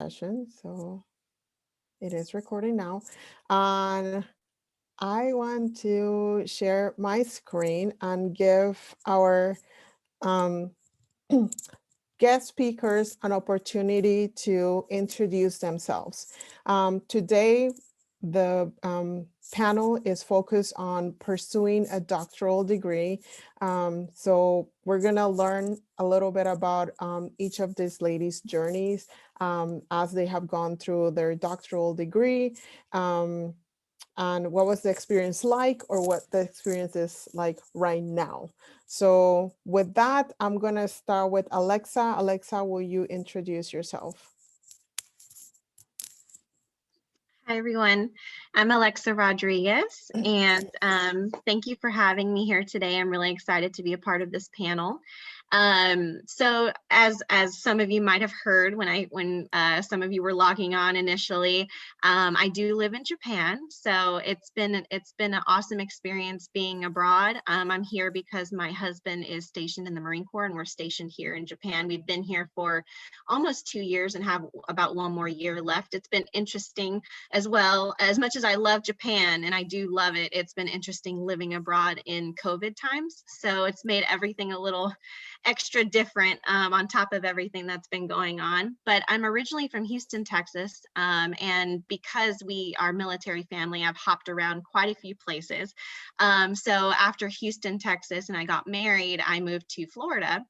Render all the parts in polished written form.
session, so it is recording now. And I want to share my screen and give our um, guest speakers an opportunity to introduce themselves. Today, the panel is focused on pursuing a doctoral degree. So we're gonna learn a little bit about each of these ladies' journeys as they have gone through their doctoral degree. And what was the experience like, or what the experience is like right now. So with that, I'm gonna start with Alexa. Alexa, will you introduce yourself? Hi, everyone. I'm Alexa Rodriguez, and thank you for having me here today. I'm really excited to be a part of this panel. So as some of you might have heard when some of you were logging on initially, I do live in Japan. So it's been an awesome experience being abroad. I'm here because my husband is stationed in the Marine Corps, and we're stationed here in Japan. We've been here for almost 2 years and have about one more year left. It's been interesting as well. As much as I love Japan, and I do love it, it's been interesting living abroad in COVID times. So it's made everything a little extra different on top of everything that's been going on. But I'm originally from Houston, Texas. And because we are military family, I've hopped around quite a few places. So after Houston, Texas, and I got married, I moved to Florida.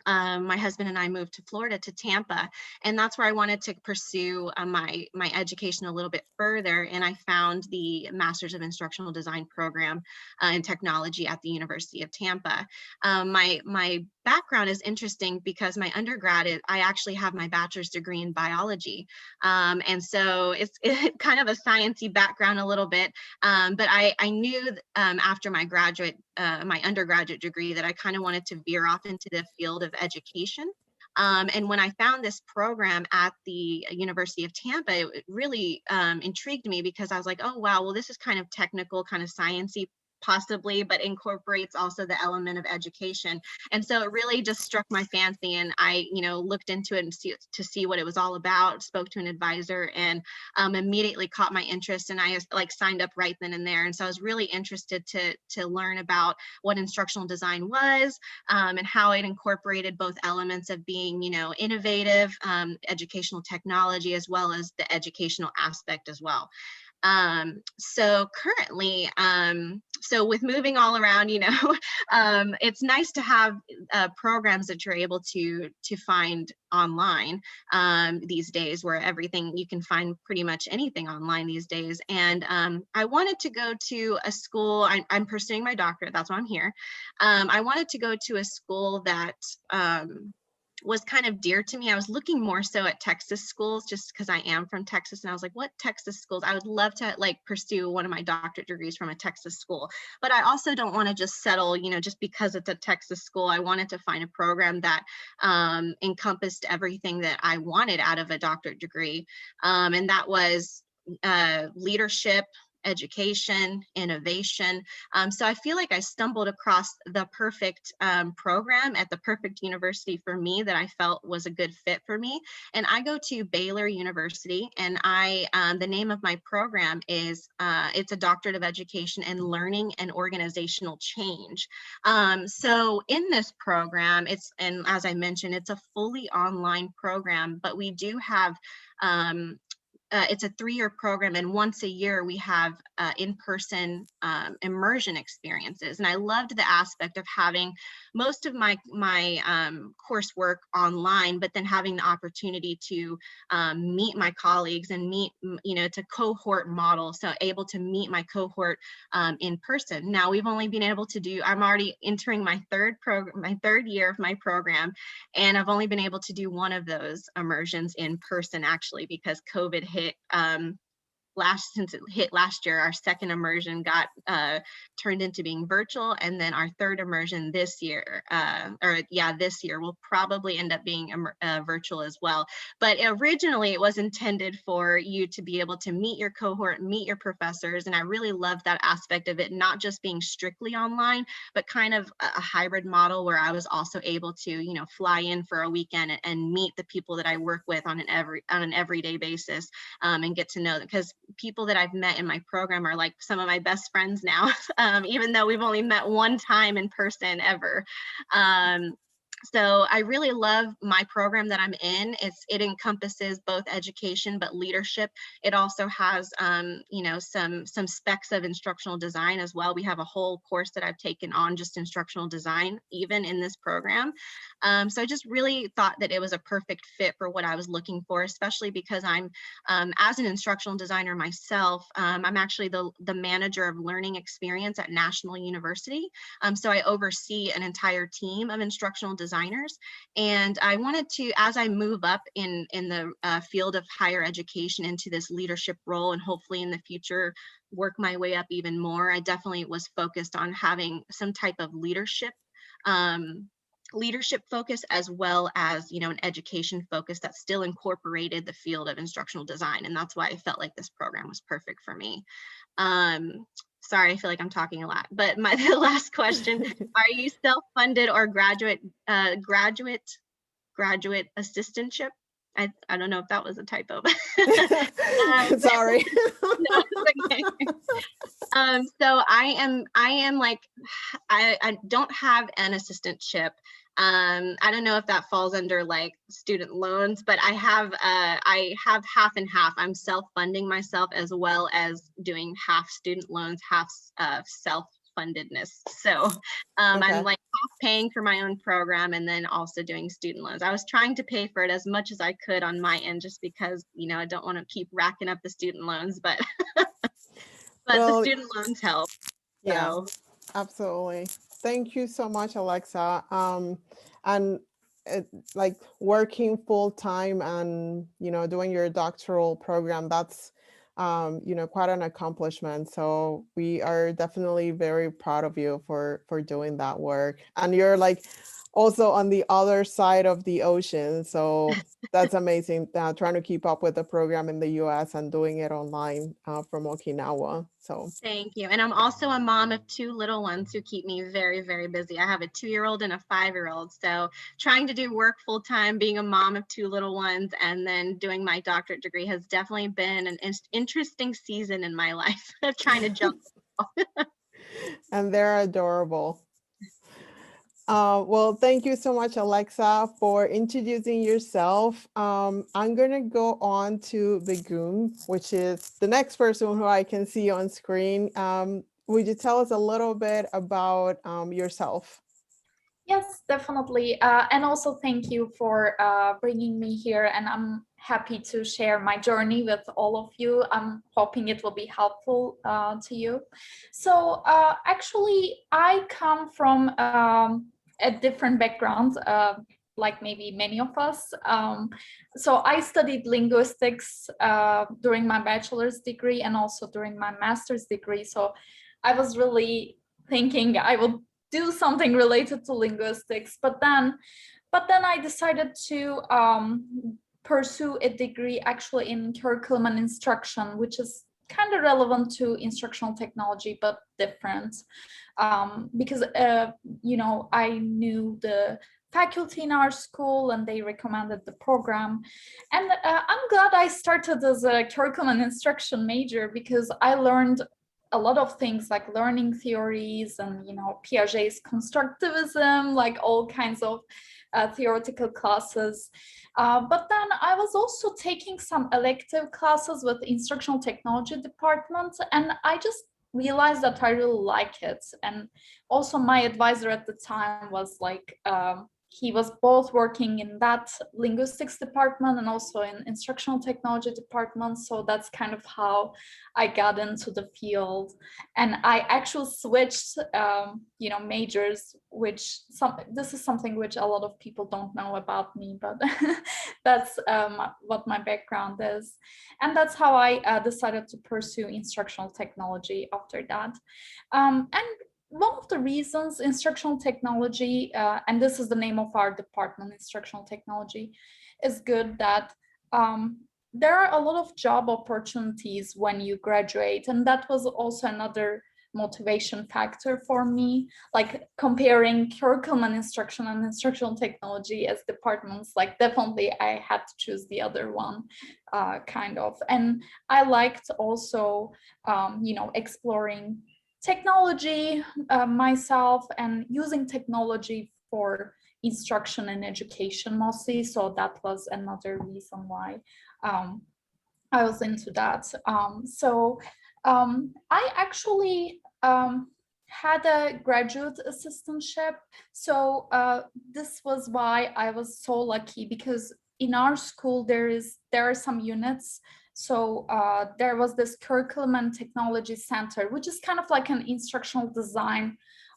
My husband and I moved to Florida, to Tampa, and that's where I wanted to pursue my education a little bit further. And I found the Master's of Instructional Design program in technology at the University of Tampa. My background is interesting because my undergrad I actually have my bachelor's degree in biology, and so it's kind of a sciencey background a little bit. But I knew after my undergraduate degree that I kind of wanted to veer off into the field of education. And when I found this program at the University of Tampa, it really intrigued me because I was like, oh, wow, well, this is kind of technical, kind of sciencey possibly, but incorporates also the element of education. And so it really just struck my fancy, and I, looked into it and to see what it was all about, spoke to an advisor, and immediately caught my interest, and I like signed up right then and there. And so I was really interested to learn about what instructional design was, and how it incorporated both elements of being, innovative, educational technology, as well as the educational aspect as well. So currently, so with moving all around, it's nice to have programs that you're able to find online these days, where everything, you can find pretty much anything online these days. And I wanted to go to a school. I'm pursuing my doctorate. That's why I'm here. I wanted to go to a school that was kind of dear to me. I was looking more so at Texas schools, just because I am from Texas, and I was like, what Texas schools? I would love to like pursue one of my doctorate degrees from a Texas school, but I also don't want to just settle, just because it's a Texas school. I wanted to find a program that encompassed everything that I wanted out of a doctorate degree, and that was leadership, education, innovation. So I feel like I stumbled across the perfect program at the perfect university for me that I felt was a good fit for me. And I go to Baylor University, and the name of my program is it's a doctorate of education in learning and organizational change. So in this program, and as I mentioned, it's a fully online program, but we do have it's a 3-year program, and once a year we have in-person immersion experiences. And I loved the aspect of having most of my coursework online, but then having the opportunity to meet my colleagues and meet, to cohort model, so able to meet my cohort in person. Now we've only been able to do, I'm already entering my third year of my program, and I've only been able to do one of those immersions in person, actually, because COVID hit since it hit last year, our second immersion got turned into being virtual, and then our third immersion this year, this year will probably end up being virtual as well. But originally it was intended for you to be able to meet your cohort, meet your professors, and I really love that aspect of it, not just being strictly online, but kind of a hybrid model where I was also able to, you know, fly in for a weekend and meet the people that I work with on an everyday basis, and get to know them, because people that I've met in my program are like some of my best friends now, even though we've only met one time in person ever. So I really love my program that I'm in. It encompasses both education but leadership. It also has you know, some specs of instructional design as well. We have a whole course that I've taken on just instructional design even in this program. So I just really thought that it was a perfect fit for what I was looking for, especially because I'm as an instructional designer myself, I'm actually the manager of learning experience at National University. So I oversee an entire team of instructional designers. And I wanted to, as I move up in the field of higher education into this leadership role, and hopefully in the future work my way up even more, I definitely was focused on having some type of leadership focus, as well as, you know, an education focus that still incorporated the field of instructional design. And that's why I felt like this program was perfect for me. Sorry, I feel like I'm talking a lot, but the last question, are you self-funded or graduate assistantship? I don't know if that was a typo. Sorry. No, it's okay. So I am like, I don't have an assistantship. I don't know if that falls under like student loans, but I have half and half. I'm self-funding myself as well as doing half student loans, half self-fundedness. So I'm Okay. like half paying for my own program and then also doing student loans. I was trying to pay for it as much as I could on my end, just because, you know, I don't want to keep racking up the student loans, but but the Well, student loans help. yeah, So absolutely. Thank you so much, Alexa. And it, like working full time and, you know, doing your doctoral program, that's, you know, quite an accomplishment. So we are definitely very proud of you for doing that work. And you're like also on the other side of the ocean. So that's amazing. Trying to keep up with the program in the US and doing it online from Okinawa. So thank you. And I'm also a mom of two little ones who keep me very, very busy. I have a 2-year-old and a 5-year-old. So trying to do work full time, being a mom of two little ones, and then doing my doctorate degree has definitely been an interesting season in my life, trying to jump. and they're adorable. Well, thank you so much, Alexa, for introducing yourself. I'm going to go on to Begum, which is the next person who I can see on screen. Would you tell us a little bit about yourself? Yes, definitely. And also thank you for bringing me here. And I'm happy to share my journey with all of you. I'm hoping it will be helpful to you. So actually, I come from a different background, like maybe many of us. So I studied linguistics during my bachelor's degree and also during my master's degree. So I was really thinking I would do something related to linguistics, but then I decided to pursue a degree actually in curriculum and instruction, which is kind of relevant to instructional technology but different, because you know, I knew the faculty in our school and they recommended the program, and I'm glad I started as a curriculum and instruction major, because I learned a lot of things like learning theories and, you know, Piaget's constructivism, like all kinds of theoretical classes. But then I was also taking some elective classes with the instructional technology department, and I just realized that I really like it. And also my advisor at the time was like, he was both working in that linguistics department and also in instructional technology department. So that's kind of how I got into the field. And I actually switched, majors, this is something which a lot of people don't know about me, but that's what my background is. And that's how I decided to pursue instructional technology after that. And one of the reasons instructional technology, and this is the name of our department, instructional technology, is good, that there are a lot of job opportunities when you graduate. And that was also another motivation factor for me, like comparing curriculum and instructional technology as departments, like definitely I had to choose the other one, kind of. And I liked also, exploring technology myself and using technology for instruction and education mostly. So that was another reason why I was into that. I actually had a graduate assistantship. So this was why I was so lucky, because in our school there are some units. So there was this curriculum and technology center, which is kind of like an instructional design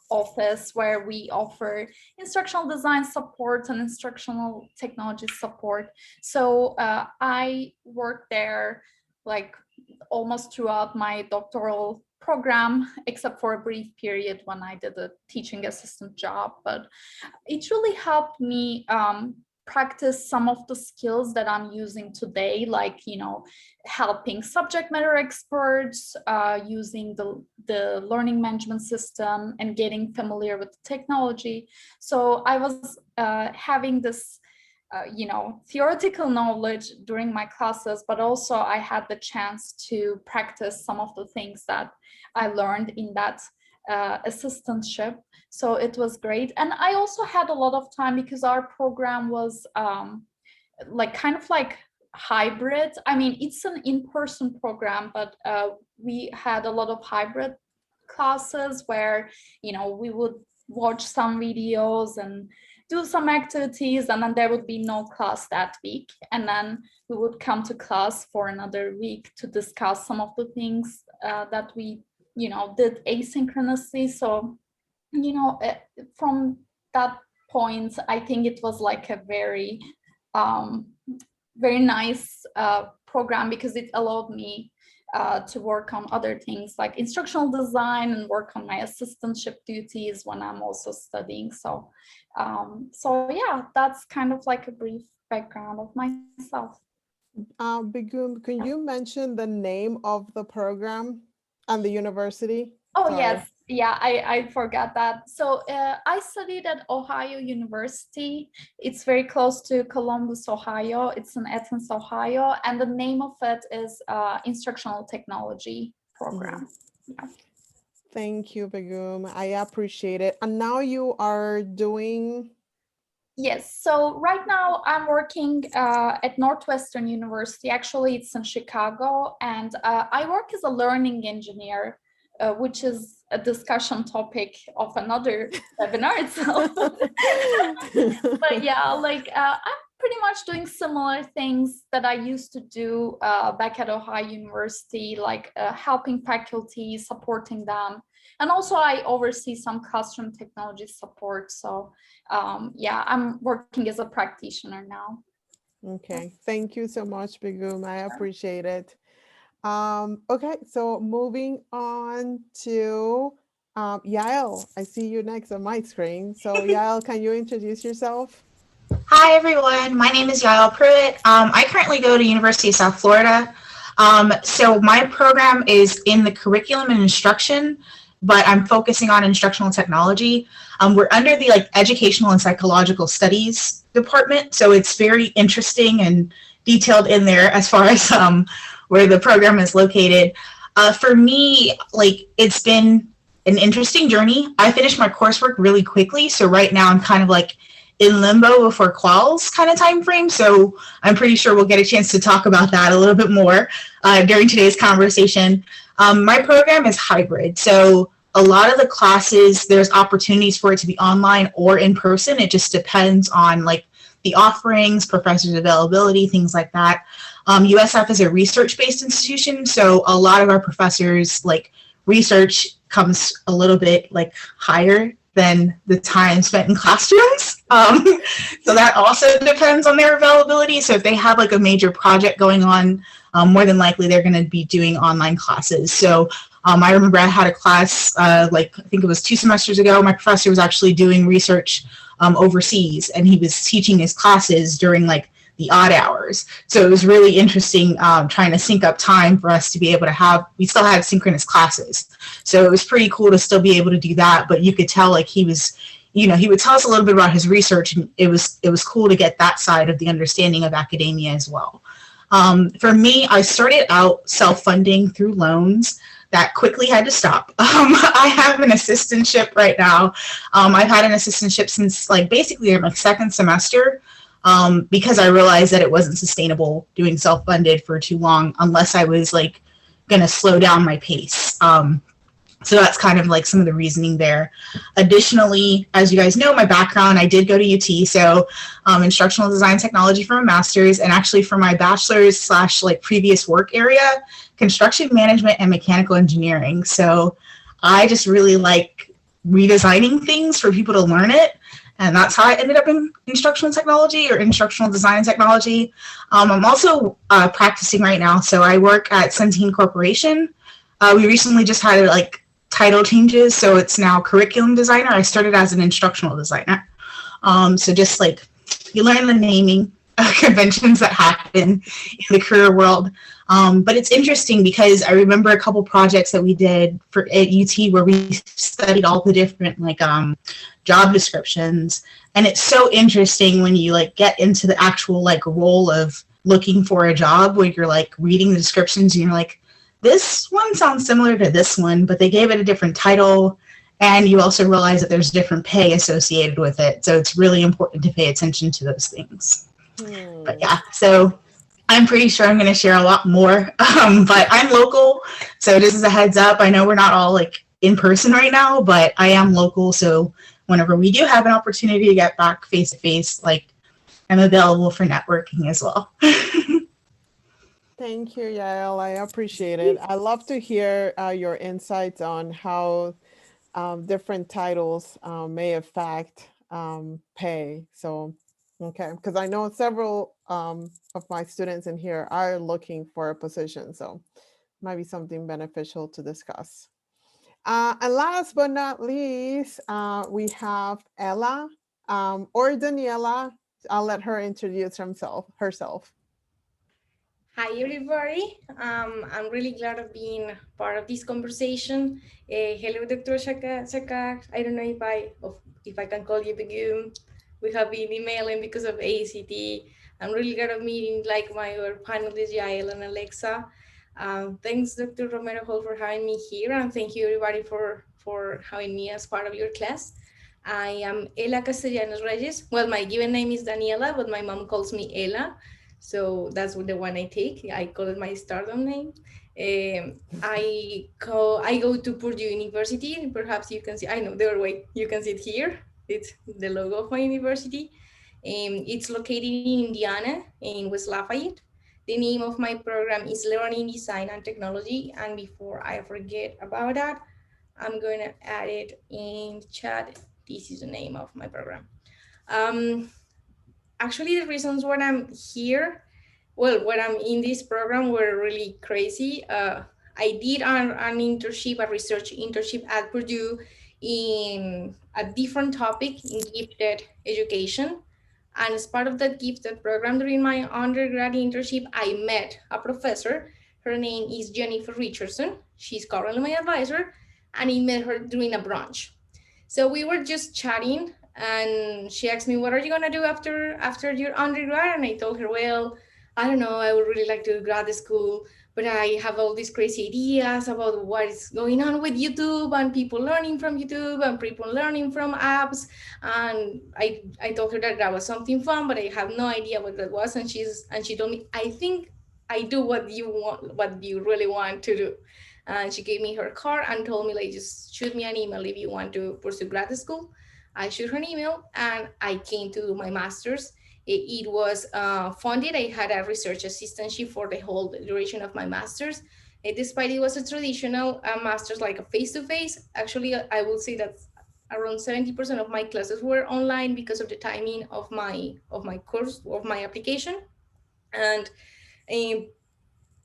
office where we offer instructional design support and instructional technology support. So I worked there like almost throughout my doctoral program, except for a brief period when I did a teaching assistant job. But it really helped me practice some of the skills that I'm using today, like, helping subject matter experts, using the learning management system and getting familiar with the technology. So I was having this, theoretical knowledge during my classes, but also I had the chance to practice some of the things that I learned in that assistantship. So it was great. And I also had a lot of time because our program was kind of like hybrid. I mean, it's an in-person program, but we had a lot of hybrid classes where, we would watch some videos and do some activities, and then there would be no class that week. And then we would come to class for another week to discuss some of the things that we did asynchronously. So, from that point, I think it was like a very, very nice program, because it allowed me to work on other things like instructional design and work on my assistantship duties when I'm also studying. So yeah, that's kind of like a brief background of myself. Begum, can you mention the name of the program and the university? Oh, Sorry. yes. Yeah, I forgot that. So I studied at Ohio University. It's very close to Columbus, Ohio. It's in Athens, Ohio. And the name of it is Instructional Technology Program. Yeah. Thank you, Begum. I appreciate it. And now you are doing... Yes, so right now I'm working at Northwestern University. Actually, it's in Chicago, and I work as a learning engineer, which is a discussion topic of another webinar itself. But yeah, I'm pretty much doing similar things that I used to do back at Ohio University, like helping faculty, supporting them. And also I oversee some classroom technology support. So yeah, I'm working as a practitioner now. Okay, thank you so much, Begum. I appreciate it. Okay, so moving on to Yael. I see you next on my screen. So Yael, can you introduce yourself? Hi, everyone. My name is Yael Pruitt. I currently go to University of South Florida. So my program is in the curriculum and instruction, but I'm focusing on instructional technology. We're under the educational and psychological studies department. So it's very interesting and detailed in there as far as where the program is located. For me, it's been an interesting journey. I finished my coursework really quickly. So right now I'm kind of in limbo before quals kind of time frame. So I'm pretty sure we'll get a chance to talk about that a little bit more during today's conversation. My program is hybrid. So a lot of the classes, there's opportunities for it to be online or in person. It just depends on like the offerings, professors' availability, things like that. USF is a research-based institution, so a lot of our professors, like research comes a little bit like higher than the time spent in classrooms. So that also depends on their availability. So if they have like a major project going on, more than likely they're going to be doing online classes. So I remember I had a class, like I think it was 2 semesters ago, my professor was actually doing research overseas, and he was teaching his classes during like the odd hours. So it was really interesting trying to sync up time for us to be able to have, we still had synchronous classes. So it was pretty cool to still be able to do that, but you could tell like he was, you know, he would tell us a little bit about his research, and it was cool to get that side of the understanding of academia as well. For me, I started out self-funding through loans that quickly had to stop. I have an assistantship right now. I've had an assistantship since like basically my second semester, because I realized that it wasn't sustainable doing self-funded for too long unless I was like gonna slow down my pace. So that's kind of like some of the reasoning there. Additionally, as you guys know, my background, I did go to UT, so instructional design technology for my master's, and actually for my bachelor's / like previous work area, construction management and mechanical engineering. So I just really like redesigning things for people to learn it. And that's how I ended up in instructional technology or instructional design technology. I'm also practicing right now. So I work at Centene Corporation. We recently just had like title changes, so it's now curriculum designer. I started as an instructional designer. So just like you learn the naming conventions that happen in the career world. But it's interesting because I remember a couple projects that we did at UT where we studied all the different like job descriptions, and it's so interesting when you like get into the actual like role of looking for a job where you're like reading the descriptions and you're like, this one sounds similar to this one, but they gave it a different title, and you also realize that there's different pay associated with it. So it's really important to pay attention to those things. But yeah, so I'm pretty sure I'm going to share a lot more, but I'm local. So just as a heads up, I know we're not all like in person right now, but I am local. So whenever we do have an opportunity to get back face to face, like I'm available for networking as well. Thank you, Yael. I appreciate it. I love to hear your insights on how different titles may affect pay. So, okay, because I know several of my students in here are looking for a position, so might be something beneficial to discuss. And last but not least, we have Ella or Daniela. I'll let her introduce herself. Hi, everybody. I'm really glad of being part of this conversation. Hello, Dr. Shaka. I don't know if I can call you Begum. We have been emailing because of ACT. I'm really glad of meeting like my panelists, Yael and Alexa. Thanks, Dr. Romero-Hall, for having me here, and thank you, everybody, for having me as part of your class. I am Ela Castellanos Reyes. Well, my given name is Daniela, but my mom calls me Ela. So that's the one I take. I call it my stardom name. I go to Purdue University. Perhaps you can see, I know the other way, you can see it here. It's the logo of my university. It's located in Indiana, in West Lafayette. The name of my program is Learning Design and Technology. And before I forget about that, I'm going to add it in chat. This is the name of my program. Actually, the reasons why I'm here, well, when I'm in this program were really crazy. I did an internship, a research internship at Purdue in a different topic in gifted education. And as part of that gifted program during my undergrad internship, I met a professor. Her name is Jennifer Richardson. She's currently my advisor, and I met her during a brunch. So we were just chatting, and she asked me, what are you going to do after your undergrad? And I told her, well, I don't know, I would really like to go to grad school, but I have all these crazy ideas about what is going on with YouTube and people learning from YouTube and people learning from apps. And I told her that was something fun, but I have no idea what that was. And she told me, I think I do what you want, what you really want to do. And she gave me her card and told me, like, just shoot me an email if you want to pursue grad school. I shoot her an email and I came to do my master's. It was funded. I had a research assistantship for the whole duration of my master's. Despite it was a traditional master's, like a face-to-face, actually, I will say that around 70% of my classes were online because of the timing of my course, of my application. And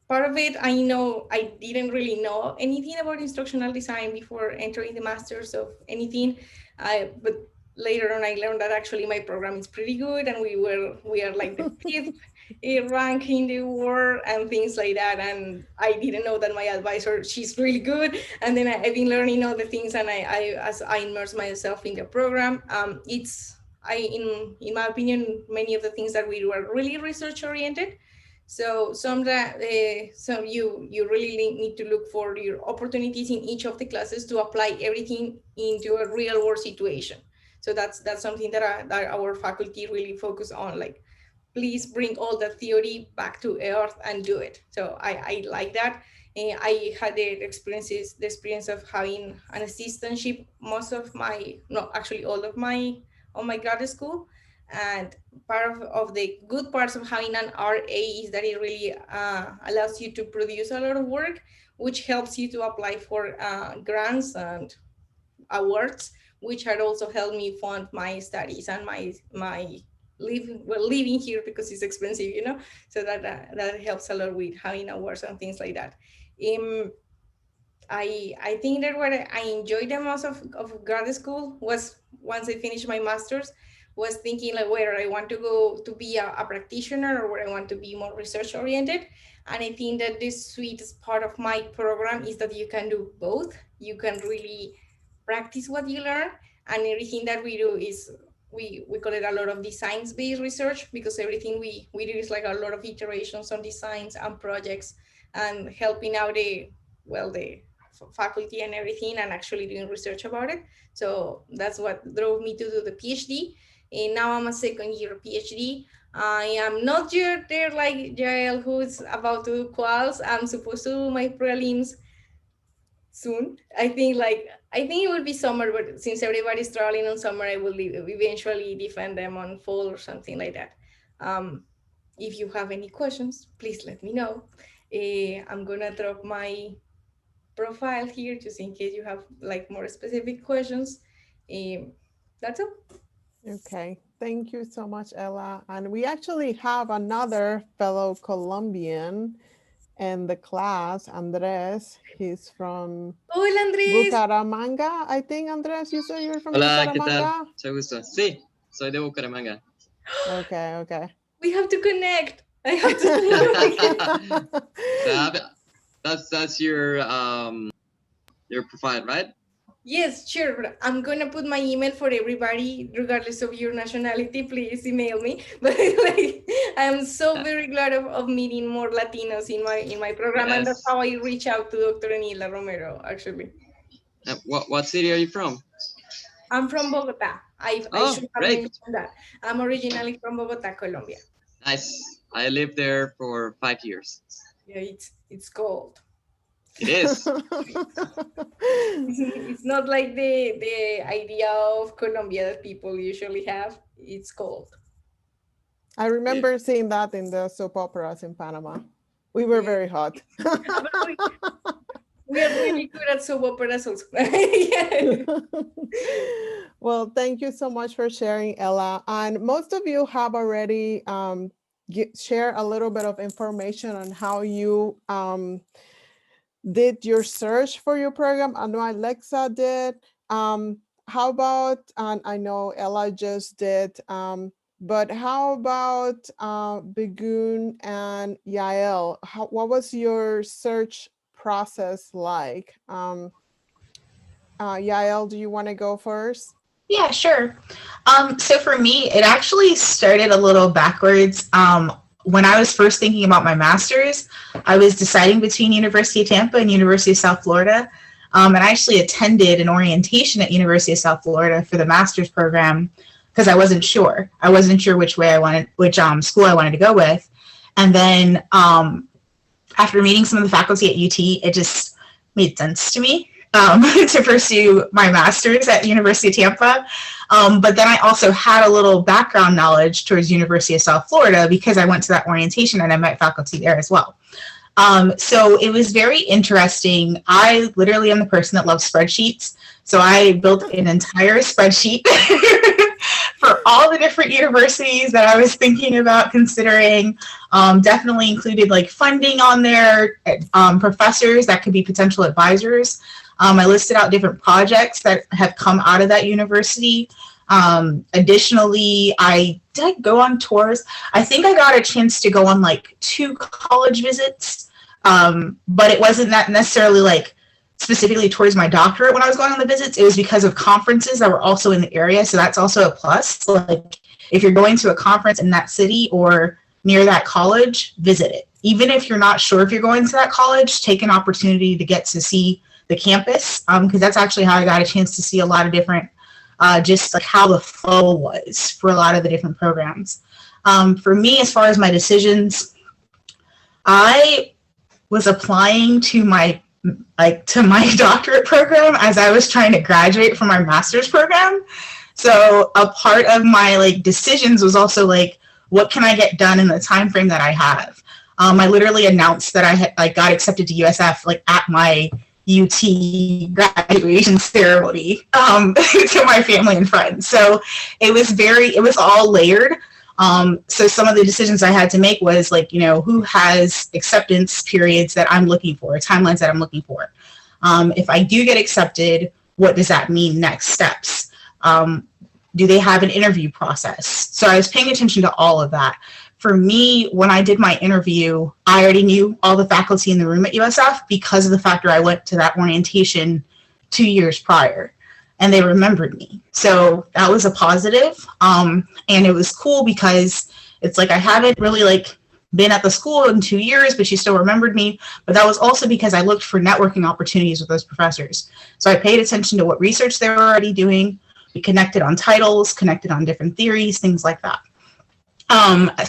part of it, I know I didn't really know anything about instructional design before entering the masters of anything. But later on, I learned that actually my program is pretty good, and we are like the fifth rank in the world and things like that. And I didn't know that my advisor, she's really good. And then I've been learning all the things, and as I immerse myself in the program, in my opinion, many of the things that we do are really research oriented. So you really need to look for your opportunities in each of the classes to apply everything into a real world situation. So that's something that our faculty really focus on. Like, please bring all the theory back to earth and do it. So I like that. And I had the experience of having an assistantship most of my, no, actually all of my grad school. And part of the good parts of having an RA is that it really allows you to produce a lot of work, which helps you to apply for grants and awards, which had also helped me fund my studies and my living here, because it's expensive, you know. So that helps a lot with having awards and things like that. I think that what I enjoyed the most of grad school was, once I finished my master's, was thinking like whether I want to go to be a practitioner or whether I want to be more research oriented. And I think that this sweetest part of my program is that you can do both. You can really practice what you learn, and everything that we do is, we call it a lot of designs-based research, because everything we do is like a lot of iterations on designs and projects and helping out the faculty and everything, and actually doing research about it. So that's what drove me to do the PhD. And now I'm a second year PhD. I am not there like Jael, who's about to do quals. I'm supposed to do my prelims soon. I think it will be summer, but since everybody's traveling on summer, I will eventually defend them on fall or something like that. If you have any questions, please let me know. I'm gonna drop my profile here just in case you have like more specific questions. That's all. Okay, thank you so much, Ella. And we actually have another fellow Colombian in the class, Andres. He's from Hola, Andrés. Bucaramanga. I think, Andres, you say you're from Hola, ¿qué Bucaramanga? tal? Mucho gusto. Sí, soy de Bucaramanga. Okay. We have to connect. I have to. That's your profile, right? Yes, sure. But I'm gonna put my email for everybody, regardless of your nationality. Please email me. But like, I'm so very glad of meeting more Latinos in my program, Yes. and that's how I reach out to Dr. Anila Romero. Actually, What city are you from? I'm from Bogota. I should have great. mentioned that. I'm originally from Bogota, Colombia. Nice. I lived there for 5 years. Yeah, it's cold. It is. It's not like the idea of Colombia that people usually have. It's cold. I remember seeing that in the soap operas in Panama. We were very hot. We are really good at soap operas also. Yeah. Well, thank you so much for sharing, Ella. And most of you have already shared a little bit of information on how you did your search for your program. I know Alexa did. How about, and I know Ella just did, but how about Begun and Yael? What was your search process like? Yael, do you want to go first? Yeah, sure. So for me, it actually started a little backwards. When I was first thinking about my master's, I was deciding between University of Tampa and University of South Florida. And I actually attended an orientation at University of South Florida for the master's program because I wasn't sure. I wasn't sure which school I wanted to go with. And then after meeting some of the faculty at UT, made sense to me to pursue my master's at University of Tampa. But then I also had a little background knowledge towards University of South Florida because I went to that orientation and I met faculty there as well. So it was very interesting. I literally am the person that loves spreadsheets. So I built an entire spreadsheet for all the different universities that I was thinking about considering. Definitely included like funding on there, professors that could be potential advisors. I listed out different projects that have come out of that university. Additionally, did I go on tours? I think I got a chance to go on like 2 college visits, but it wasn't that necessarily like specifically towards my doctorate when I was going on the visits. It was because of conferences that were also in the area, so that's also a plus. Like if you're going to a conference in that city or near that college, visit it. Even if you're not sure if you're going to that college, take an opportunity to get to see the campus, because that's actually how I got a chance to see a lot of different just like how the flow was for a lot of the different programs. For me, as far as my decisions, I was applying to my doctorate program as I was trying to graduate from my master's program. So a part of my like decisions was also like, what can I get done in the time frame that I have? I literally announced that I had like got accepted to USF like at my UT graduation ceremony to my family and friends. So it was all layered. So some of the decisions I had to make was like, you know, who has acceptance periods that I'm looking for, timelines that I'm looking for. If I do get accepted, what does that mean next steps? Do they have an interview process? So I was paying attention to all of that. For me, when I did my interview, I already knew all the faculty in the room at USF because of the fact that I went to that orientation 2 years prior, and they remembered me. So that was a positive. And it was cool because it's like I haven't really like been at the school in 2 years, but she still remembered me. But that was also because I looked for networking opportunities with those professors. So I paid attention to what research they were already doing. We connected on titles, connected on different theories, things like that.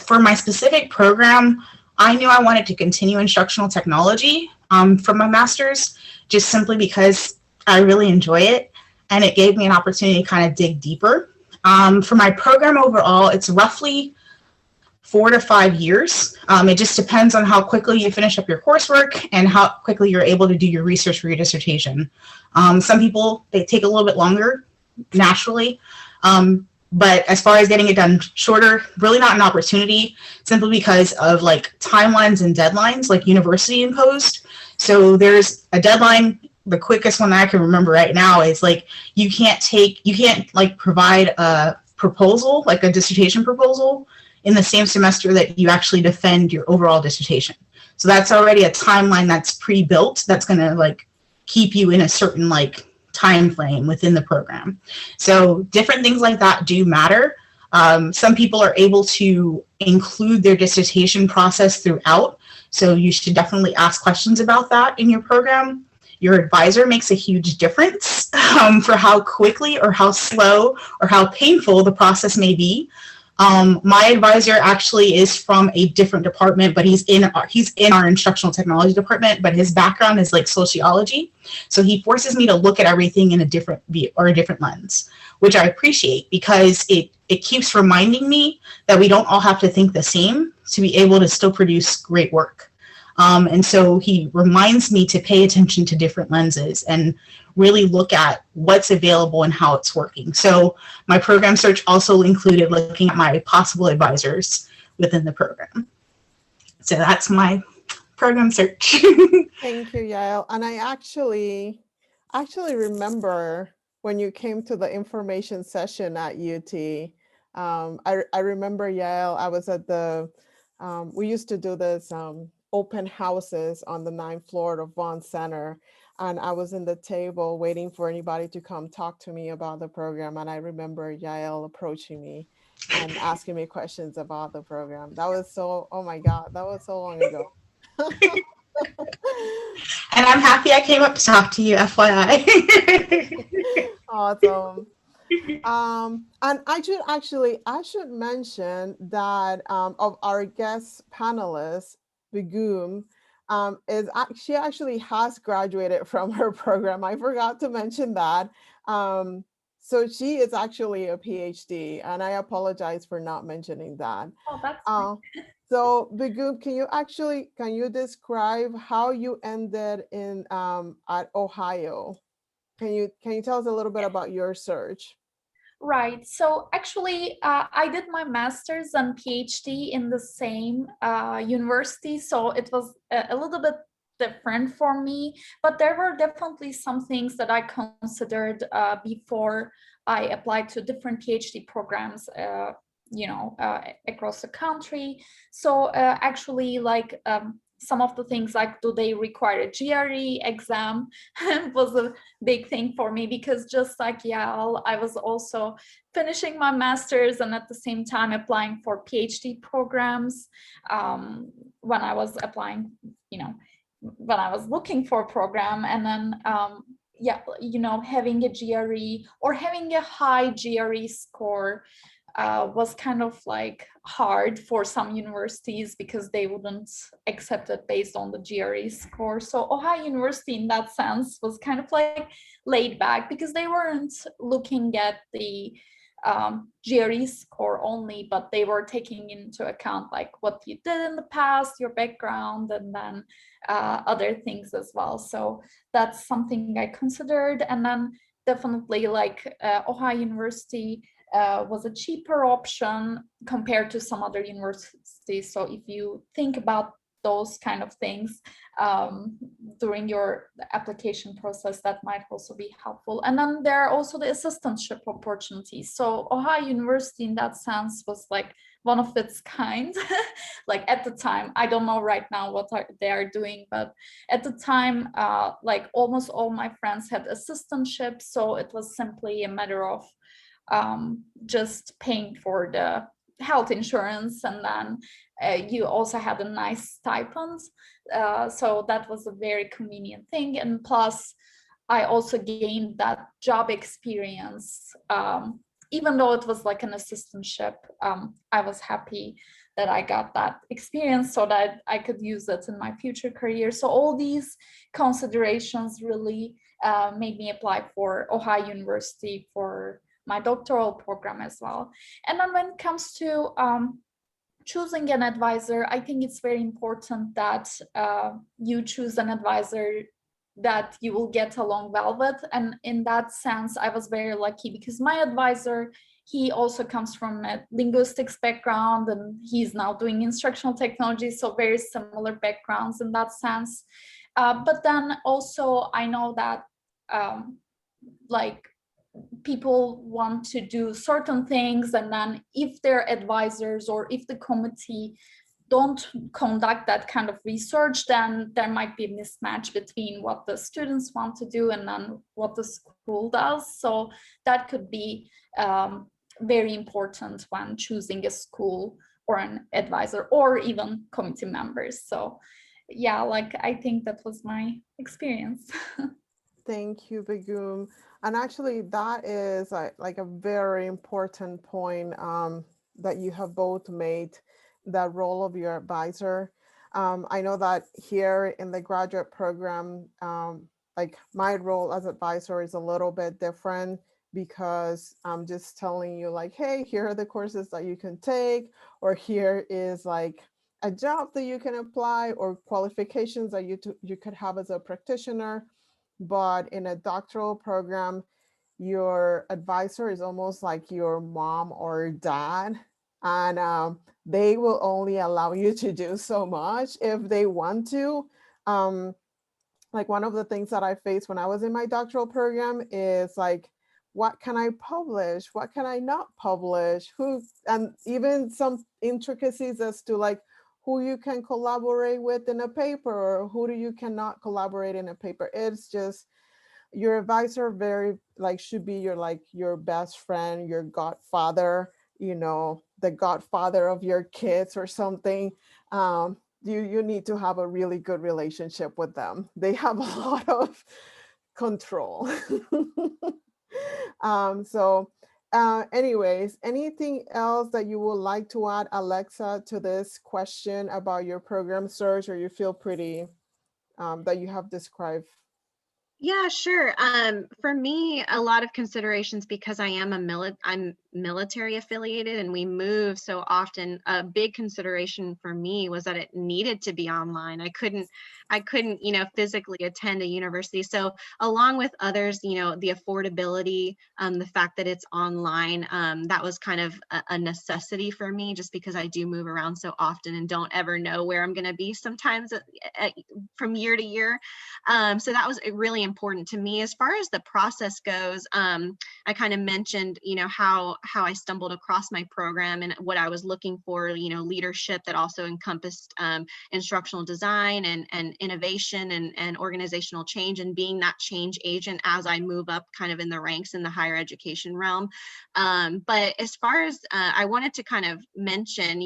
For my specific program, I knew I wanted to continue instructional technology for my master's, just simply because I really enjoy it, and it gave me an opportunity to kind of dig deeper. For my program overall, it's roughly 4 to 5 years. It just depends on how quickly you finish up your coursework and how quickly you're able to do your research for your dissertation. Some people, they take a little bit longer, naturally. But as far as getting it done shorter, really not an opportunity, simply because of like timelines and deadlines, like university imposed. So there's a deadline. The quickest one that I can remember right now is like, you can't like provide a proposal, like a dissertation proposal in the same semester that you actually defend your overall dissertation. So that's already a timeline that's pre-built that's going to like keep you in a certain like time frame within the program. So different things like that do matter. Some people are able to include their dissertation process throughout, so you should definitely ask questions about that in your program. Your advisor makes a huge difference for how quickly or how slow or how painful the process may be. My advisor actually is from a different department, but he's in our instructional technology department, but his background is like sociology. So he forces me to look at everything in a different view or a different lens, which I appreciate because it keeps reminding me that we don't all have to think the same to be able to still produce great work. And so he reminds me to pay attention to different lenses and really look at what's available and how it's working. So my program search also included looking at my possible advisors within the program. So that's my program search. Thank you, Yael. And I actually remember when you came to the information session at UT. I remember, Yael, I was at we used to do this open houses on the 9th floor of Vaughn Center. And I was in the table waiting for anybody to come talk to me about the program. And I remember Yael approaching me and asking me questions about the program. That was so, oh my God, that was so long ago. And I'm happy I came up to talk to you, FYI. Awesome. And I should mention that of our guest panelists, Begum, she actually has graduated from her program. I forgot to mention that. So she is actually a PhD, and I apologize for not mentioning that. Oh, that's So Begum, can you describe how you ended in at Ohio? Can you tell us a little bit about your search? right. So actually, I did my master's and PhD in the same university, so it was a little bit different for me. But there were definitely some things that I considered before I applied to different PhD programs. Across the country. So actually, like some of the things, like do they require a GRE exam, was a big thing for me, because just like Yael, I was also finishing my master's and at the same time applying for PhD programs. When I was applying, when I was looking for a program, and then having a GRE or having a high GRE score was kind of like hard for some universities, because they wouldn't accept it based on the GRE score. So Ohio University in that sense was kind of like laid back, because they weren't looking at the GRE score only, but they were taking into account like what you did in the past, your background, and then other things as well. So that's something I considered. And then definitely like Ohio University was a cheaper option compared to some other universities. So if you think about those kind of things during your application process, that might also be helpful. And then there are also the assistantship opportunities. So Ohio University in that sense was like one of its kind. Like at the time, I don't know right now what they are doing, but at the time, like almost all my friends had assistantships. So it was simply a matter of just paying for the health insurance, and then you also had a nice stipend. So that was a very convenient thing. And plus, I also gained that job experience. Even though it was like an assistantship, I was happy that I got that experience so that I could use it in my future career. So all these considerations really made me apply for Ohio University for my doctoral program as well. And then when it comes to choosing an advisor, I think it's very important that you choose an advisor that you will get along well with. And in that sense, I was very lucky, because my advisor, he also comes from a linguistics background, and he's now doing instructional technology, so very similar backgrounds in that sense. But then also I know that like people want to do certain things, and then if their advisors or if the committee don't conduct that kind of research, then there might be a mismatch between what the students want to do and then what the school does. So that could be very important when choosing a school or an advisor or even committee members. So yeah, like I think that was my experience. Thank you, Begum. And actually, that is like a very important point that you have both made, that role of your advisor. I know that here in the graduate program, like my role as advisor is a little bit different, because I'm just telling you like, hey, here are the courses that you can take, or here is like a job that you can apply, or qualifications that you could have as a practitioner. But in a doctoral program, your advisor is almost like your mom or dad, and they will only allow you to do so much if they want to. Like one of the things that I faced when I was in my doctoral program is like, what can I publish? What can I not publish? And even some intricacies as to like who you can collaborate with in a paper, or who do you cannot collaborate in a paper. It's just, your advisor very like should be your best friend, your godfather, the godfather of your kids or something. You need to have a really good relationship with them. They have a lot of control. So anyways, anything else that you would like to add, Alexa, to this question about your program search, or you feel pretty that you have described? Yeah, sure. For me, a lot of considerations because I'm military affiliated and we move so often. A big consideration for me was that it needed to be online. I couldn't, physically attend a university. So along with others, the affordability, the fact that it's online, that was kind of a necessity for me just because I do move around so often and don't ever know where I'm going to be sometimes from year to year. So that was really important to me. As far as the process goes, I kind of mentioned, how I stumbled across my program and what I was looking for, leadership that also encompassed instructional design and innovation and organizational change, and being that change agent as I move up kind of in the ranks in the higher education realm. But as far as I wanted to kind of mention,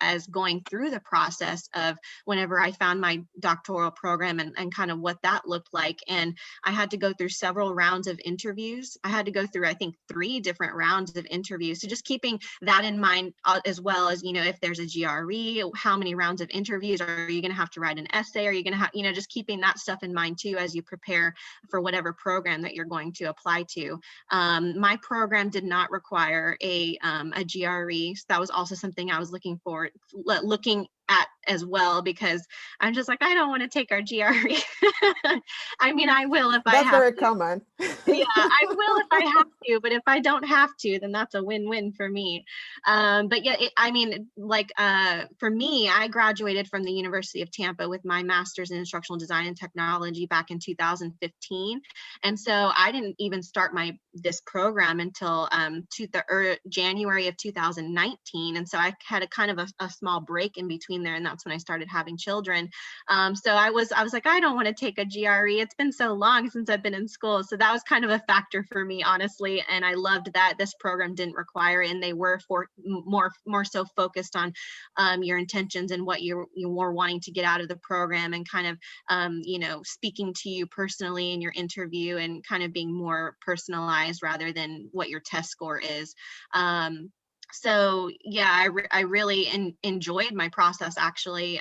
as going through the process of whenever I found my doctoral program and kind of what that looked like. And I had to go through several rounds of interviews. I had to go through, I think, 3 different rounds of interviews. So just keeping that in mind, as well as, if there's a GRE, how many rounds of interviews are you going to have to write an essay? Are you going to have, just keeping that stuff in mind too, as you prepare for whatever program that you're going to apply to. My program did not require a GRE. So that was also something I was looking at as well, because I'm just like, I don't want to take our GRE. I mean, I will if I That's have very to. common. Yeah, I will if I have to, but if I don't have to, then that's a win-win for me. But yeah, for me, I graduated from the University of Tampa with my master's in instructional design and technology back in 2015. And so I didn't even start this program until January of 2019. And so I had a kind of a small break in between there, and that's when I started having children. So I was like, I don't want to take a GRE. It's been so long since I've been in school. So that was kind of a factor for me, honestly. And I loved that this program didn't require it, and they were more so focused on your intentions and what you were wanting to get out of the program, and kind of speaking to you personally in your interview, and kind of being more personalized rather than what your test score is. So yeah, I really enjoyed my process, actually,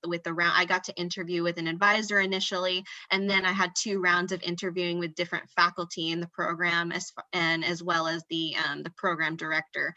with the round. I got to interview with an advisor initially, and then I had 2 rounds of interviewing with different faculty in the program, as well as the program director.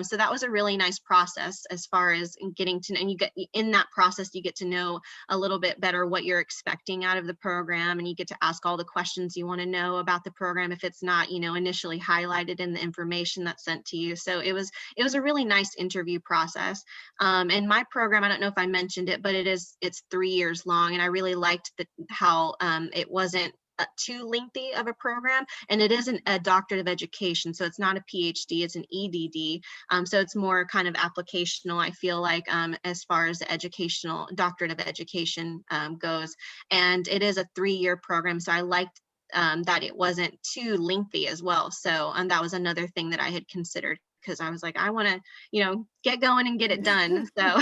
So that was a really nice process as far as getting to know, and in that process, you get to know a little bit better what you're expecting out of the program, and you get to ask all the questions you want to know about the program if it's not, initially highlighted in the information that's sent to you. So it was a really nice interview process. And my program, I don't know if I mentioned it, but it's 3 years long. And I really liked how it wasn't too lengthy of a program, and it isn't a doctorate of education, so it's not a PhD, it's an EDD. So it's more kind of applicational, I feel like, as far as the educational doctorate of education goes. And it is a 3-year program, so I liked that it wasn't too lengthy as well. So that was another thing that I had considered, because I was like, I want to, get going and get it done. So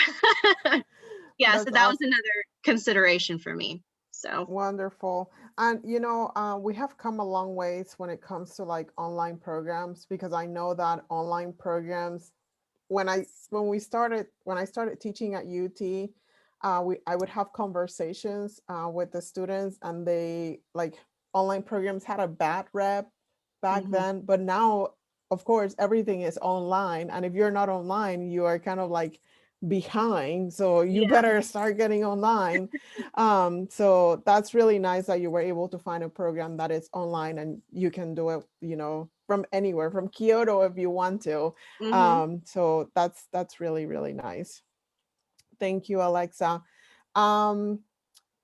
yeah, so That's that was awesome. another consideration for me. So Wonderful. And we have come a long ways when it comes to like online programs, because I know that online programs, when I started teaching at UT, I would have conversations with the students, and they like online programs had a bad rep back mhm. then, but now, of course, everything is online, and if you're not online, you are kind of like behind, so you Yeah. better start getting online. So that's really nice that you were able to find a program that is online, and you can do it, from anywhere, from Kyoto if you want to. Mhm. So that's really, really nice. Thank you, Alexa. Um,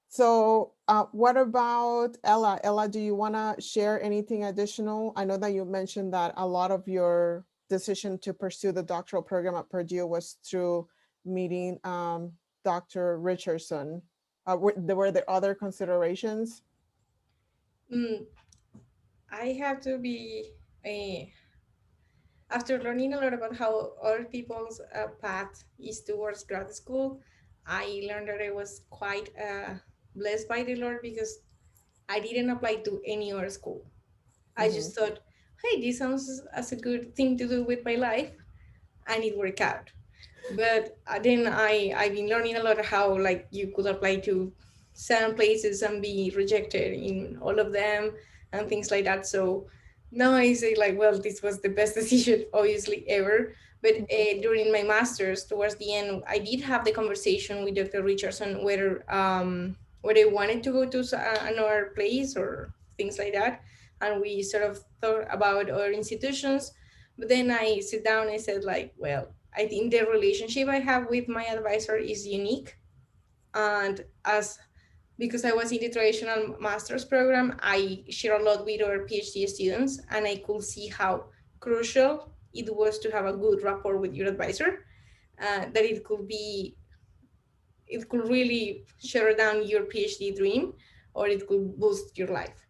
so what about Ella? Ella, do you want to share anything additional? I know that you mentioned that a lot of your decision to pursue the doctoral program at Purdue was through meeting Dr. Richardson. Were there other considerations? Mm, I have to be a after learning a lot about how other people's path is towards grad school. I learned that I was quite blessed by the Lord, because I didn't apply to any other school. I Mm-hmm. just thought, hey, this sounds as a good thing to do with my life, and it worked out. But then I've been learning a lot how like you could apply to certain places and be rejected in all of them and things like that. So now I say like, well, this was the best decision obviously ever. But during my master's, towards the end, I did have the conversation with Dr. Richardson whether I wanted to go to another place or things like that. And we sort of thought about our institutions. But then I sit down and said like, well, I think the relationship I have with my advisor is unique. And as because I was in the traditional master's program, I share a lot with our PhD students, and I could see how crucial it was to have a good rapport with your advisor. That it could really shut down your PhD dream, or it could boost your life.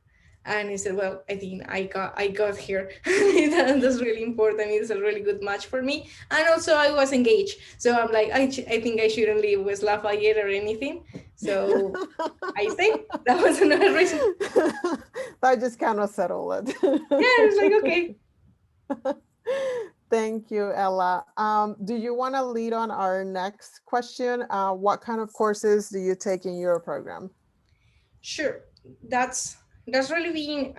And I said, well, I think I got here. That's really important. It's a really good match for me. And also I was engaged. So I'm like, I think I shouldn't leave West Lafayette or anything. So I stayed. That was another reason. That just kind of settled it. Yeah, it's like, okay. Thank you, Ella. Do you want to lead on our next question? What kind of courses do you take in your program? Sure. That's really being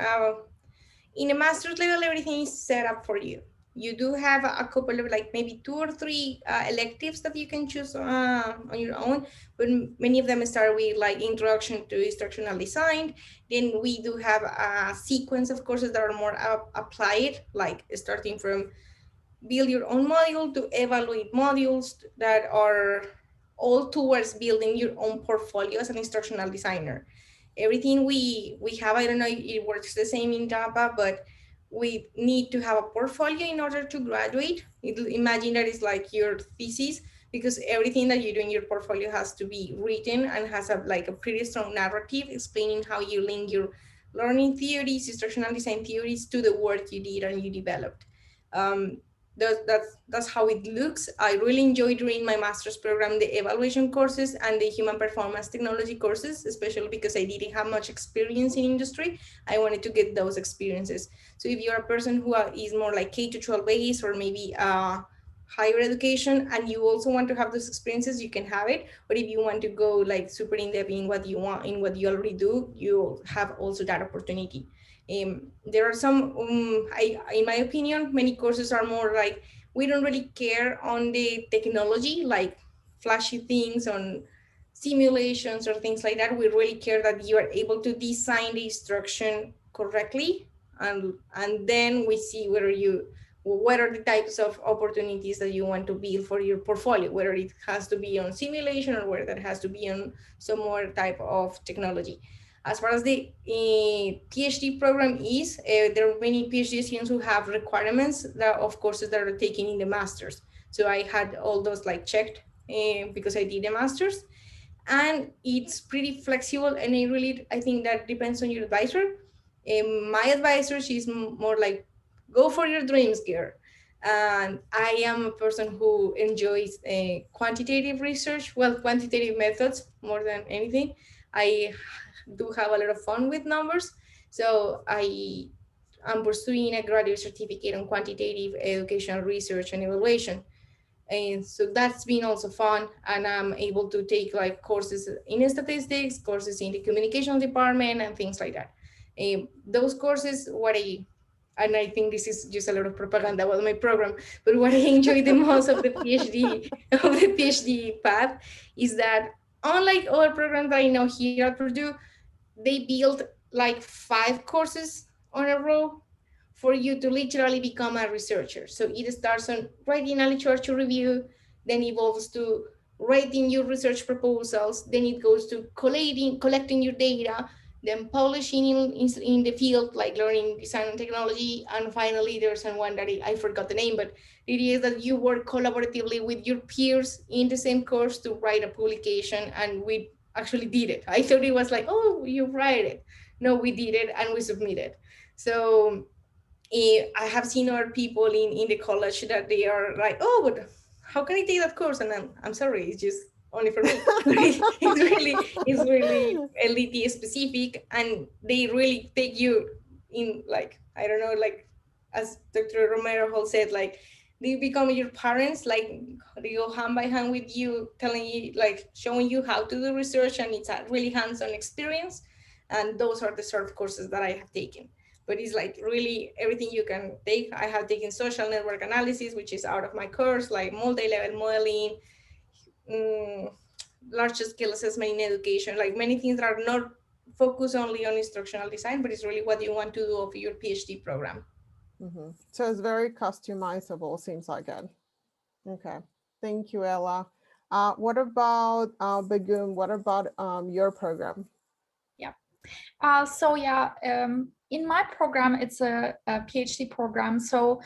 in a master's level, everything is set up for you. You do have a couple of like maybe 2 or 3 electives that you can choose on your own, but many of them start with like introduction to instructional design. Then we do have a sequence of courses that are more applied, like starting from build your own module to evaluate modules that are all towards building your own portfolio as an instructional designer. Everything we have, I don't know if it works the same in Java, but we need to have a portfolio in order to graduate. Imagine that it's like your thesis, because everything that you do in your portfolio has to be written and has a pretty strong narrative explaining how you link your learning theories, instructional design theories to the work you did and you developed. Um, that's how it looks. I really enjoy during my master's program the evaluation courses and the human performance technology courses, especially because I didn't have much experience in industry. I wanted to get those experiences. So if you're a person who is more like K to 12 base, or maybe higher education, and you also want to have those experiences, you can have it. But if you want to go like super in depth in what you want, in what you already do, you have also that opportunity. There are some, in my opinion, many courses are more like, we don't really care on the technology, like flashy things on simulations or things like that. We really care that you are able to design the instruction correctly. And then we see what are the types of opportunities that you want to build for your portfolio, whether it has to be on simulation or whether it has to be on some more type of technology. As far as the PhD program is, there are many PhD students who have requirements that of courses that are taken in the masters. So I had all those like checked because I did the masters, and it's pretty flexible. And I think that depends on your advisor. My advisor, she's more like, go for your dreams, girl. And I am a person who enjoys quantitative research, well, quantitative methods more than anything. I do have a lot of fun with numbers. So I am pursuing a graduate certificate on quantitative educational research and evaluation. And so that's been also fun. And I'm able to take like courses in statistics, courses in the communication department, and things like that. Those courses, and I think this is just a lot of propaganda about my program, but what I enjoy the most of the PhD path is that, unlike other programs that I know here at Purdue, they build like 5 courses on a row for you to literally become a researcher. So it starts on writing a literature review, then evolves to writing your research proposals, then it goes to collecting your data, then publishing in the field, like learning design and technology, and finally there's one that I forgot the name, but it is that you work collaboratively with your peers in the same course to write a publication, and we actually did it. I thought it was like, oh, you write it. No, we did it and we submitted. So I have seen other people in the college that they are like, oh, but how can I take that course? And I'm sorry, it's just only for me. It's really LDT specific, and they really take you in, like, I don't know, like as Dr. Romero-Hall said, like they become your parents, like they go hand by hand with you, telling you, like showing you how to do research, and it's a really hands-on experience. And those are the sort of courses that I have taken. But it's like really everything you can take. I have taken social network analysis, which is out of my course, like multi-level modeling, large scale assessment in education, like many things that are not focused only on instructional design, but it's really what you want to do of your PhD program. So it's very customizable, seems like it. Okay, thank you, Ella. What about Begum? What about your program? Yeah. In my program, it's a PhD program. So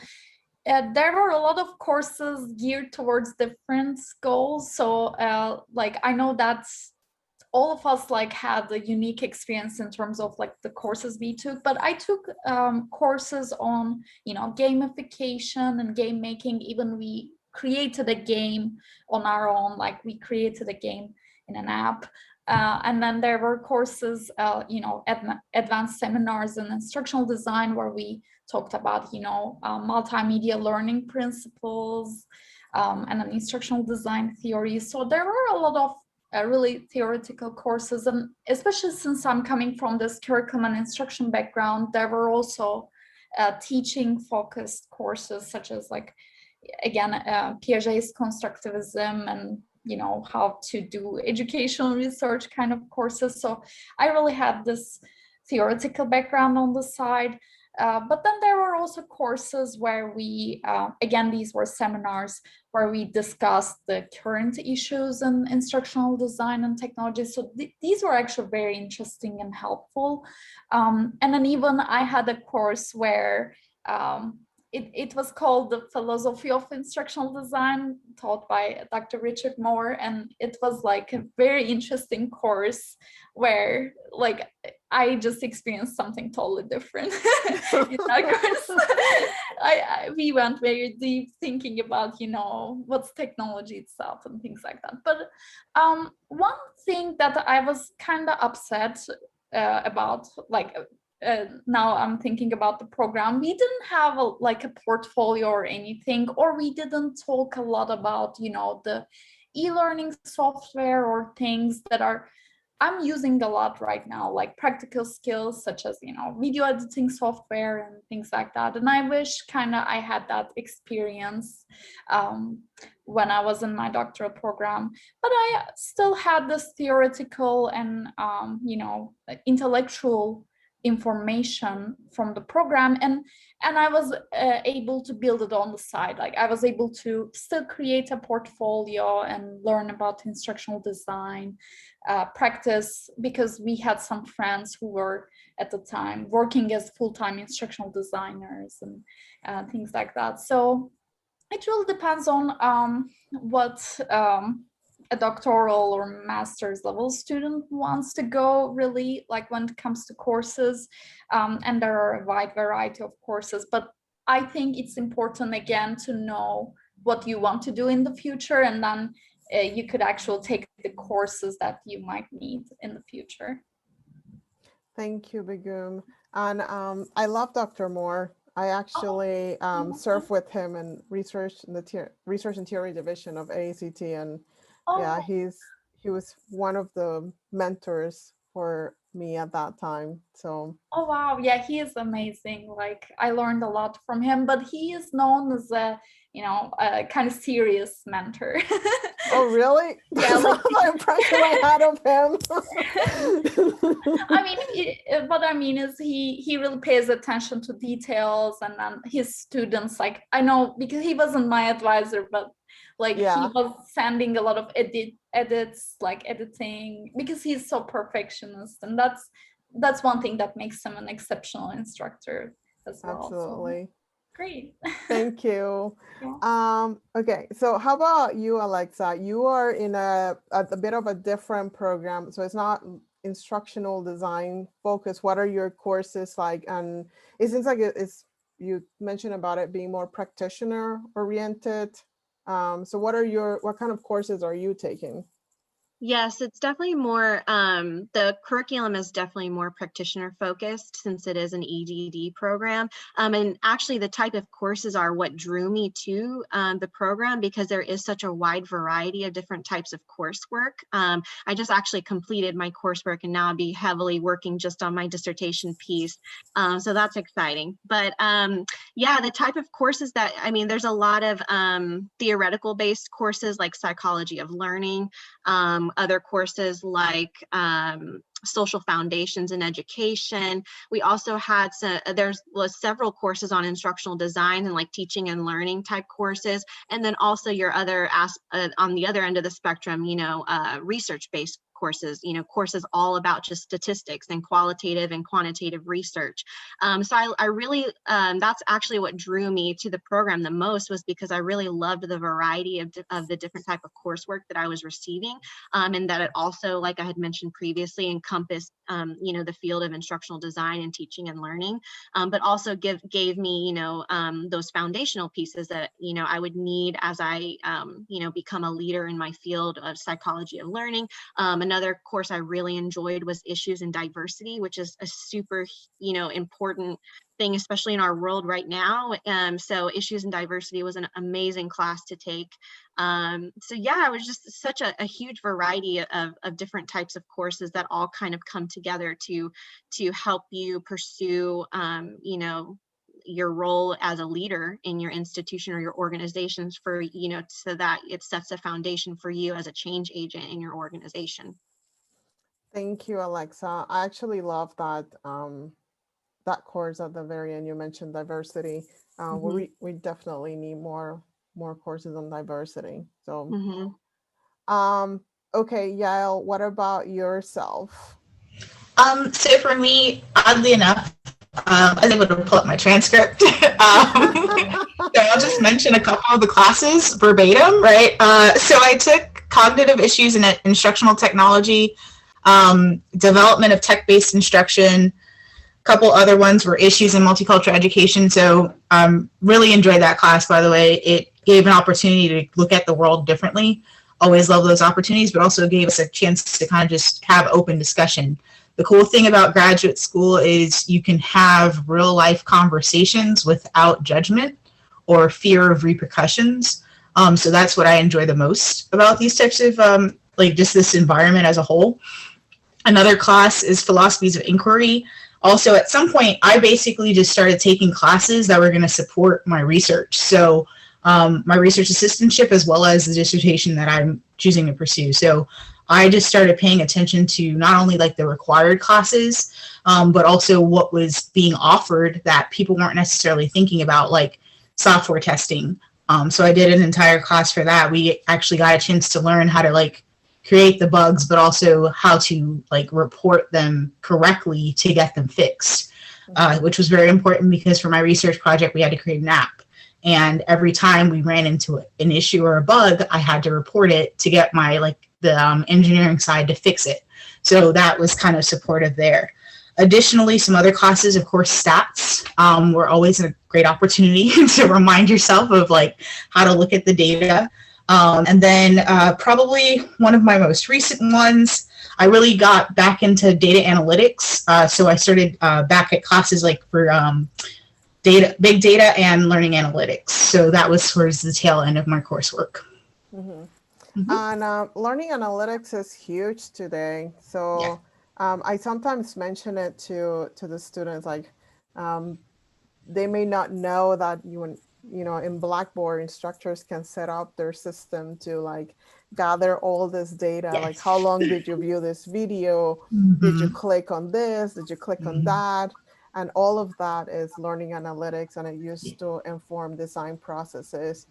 there were a lot of courses geared towards different goals. So like I know that all of us like had a unique experience in terms of like the courses we took, but I took courses on, you know, gamification and game making. Even we created a game on our own, like we created a game in an app. And then there were courses, you know, advanced seminars in instructional design where we talked about, you know, multimedia learning principles and an instructional design theory. So there were a lot of really theoretical courses, and especially since I'm coming from this curriculum and instruction background, there were also teaching focused courses such as like, again, Piaget's constructivism and, you know, how to do educational research kind of courses. So I really had this theoretical background on the side. But then there were also courses where we, again, these were seminars where we discussed the current issues in instructional design and technology. So these were actually very interesting and helpful. And then even I had a course where it was called the Philosophy of Instructional Design, taught by Dr. Richard Moore. And it was like a very interesting course where like I just experienced something totally different in that course. We went very deep thinking about, you know, what's technology itself and things like that. But one thing that I was kind of upset about, like, now I'm thinking about the program, we didn't have like a portfolio or anything, or we didn't talk a lot about, you know, the e-learning software or things that I'm using a lot right now, like practical skills such as, you know, video editing software and things like that. And I wish kind of I had that experience when I was in my doctoral program, but I still had this theoretical and, you know, intellectual information from the program, and I was able to build it on the side. Like I was able to still create a portfolio and learn about instructional design, practice, because we had some friends who were at the time working as full-time instructional designers and things like that. So it really depends on what a doctoral or master's level student wants to go, really, like when it comes to courses. And there are a wide variety of courses, but I think it's important, again, to know what you want to do in the future, and then you could actually take the courses that you might need in the future. Thank you, Begum. And I love Dr. Moore. I actually served with him in research in the research and theory division of AACT, and yeah, he was one of the mentors for me at that time. So oh wow, yeah, he is amazing. Like I learned a lot from him, but he is known as a, you know, a kind of serious mentor. oh really? Yeah, That's like the impression I had of him. I mean, what I mean is he really pays attention to details, and then his students, like, I know because he wasn't my advisor, but like Yeah. he was sending a lot of edits, like editing, because he's so perfectionist, and that's one thing that makes him an exceptional instructor as well. Absolutely. So, great. Thank you. Yeah. Okay, so how about you, Alexa? You are in a bit of a different program, so it's not instructional design focused. What are your courses like? And it seems like it's, you mentioned about it being more practitioner oriented. So what kind of courses are you taking? Yes, it's definitely more, the curriculum is definitely more practitioner focused since it is an EDD program. And actually the type of courses are what drew me to the program, because there is such a wide variety of different types of coursework. I just actually completed my coursework and now I'll be heavily working just on my dissertation piece. So that's exciting. But yeah, the type of courses that, I mean, there's a lot of theoretical based courses like psychology of learning, other courses like social foundations in education. We also had was several courses on instructional design and like teaching and learning type courses. And then also your other on the other end of the spectrum, you know, research-based courses, you know, courses all about just statistics and qualitative and quantitative research. So I really, that's actually what drew me to the program the most, was because I really loved the variety of the different type of coursework that I was receiving, and that it also, like I had mentioned previously, encompassed, you know, the field of instructional design and teaching and learning, but also gave me, you know, those foundational pieces that, you know, I would need as I, you know, become a leader in my field of psychology of learning. Another course I really enjoyed was issues in diversity, which is a super, you know, important thing, especially in our world right now. So issues in diversity was an amazing class to take. So yeah, it was just such a huge variety of different types of courses that all kind of come together to help you pursue, you know, your role as a leader in your institution or your organizations, for, you know, so that it sets a foundation for you as a change agent in your organization. Thank you, Alexa. I actually love that that course at the very end. You mentioned diversity. Mhm. We definitely need more courses on diversity. So, Mhm. okay, Yael, what about yourself? So for me, oddly enough, I was able to pull up my transcript. So I'll just mention a couple of the classes verbatim, right? So I took cognitive issues in instructional technology, development of tech-based instruction. A couple other ones were issues in multicultural education. So really enjoyed that class, by the way. It gave an opportunity to look at the world differently. Always love those opportunities, but also gave us a chance to kind of just have open discussion. The cool thing about graduate school is you can have real life conversations without judgment or fear of repercussions. So that's what I enjoy the most about these types of, like just this environment as a whole. Another class is philosophies of inquiry. Also, at some point, I basically just started taking classes that were going to support my research. So my research assistantship, as well as the dissertation that I'm choosing to pursue. So I just started paying attention to not only like the required classes, but also what was being offered that people weren't necessarily thinking about, like software testing. So I did an entire class for that. We actually got a chance to learn how to like create the bugs, but also how to like report them correctly to get them fixed, which was very important because for my research project, we had to create an app. And every time we ran into an issue or a bug, I had to report it to get my like the engineering side to fix it. So that was kind of supportive there. Additionally, some other classes, of course, stats were always a great opportunity to remind yourself of like how to look at the data. And then probably one of my most recent ones, I really got back into data analytics. So I started back at classes like for big data and learning analytics. So that was towards the tail end of my coursework. Mm-hmm. Mm-hmm. And learning analytics is huge today. So I sometimes mention it to the students, like they may not know that you know, in Blackboard, instructors can set up their system to like gather all this data, Yes. like how long did you view this video? Mm-hmm. Did you click on this? Did you click on that? And all of that is learning analytics, and it used to inform design processes.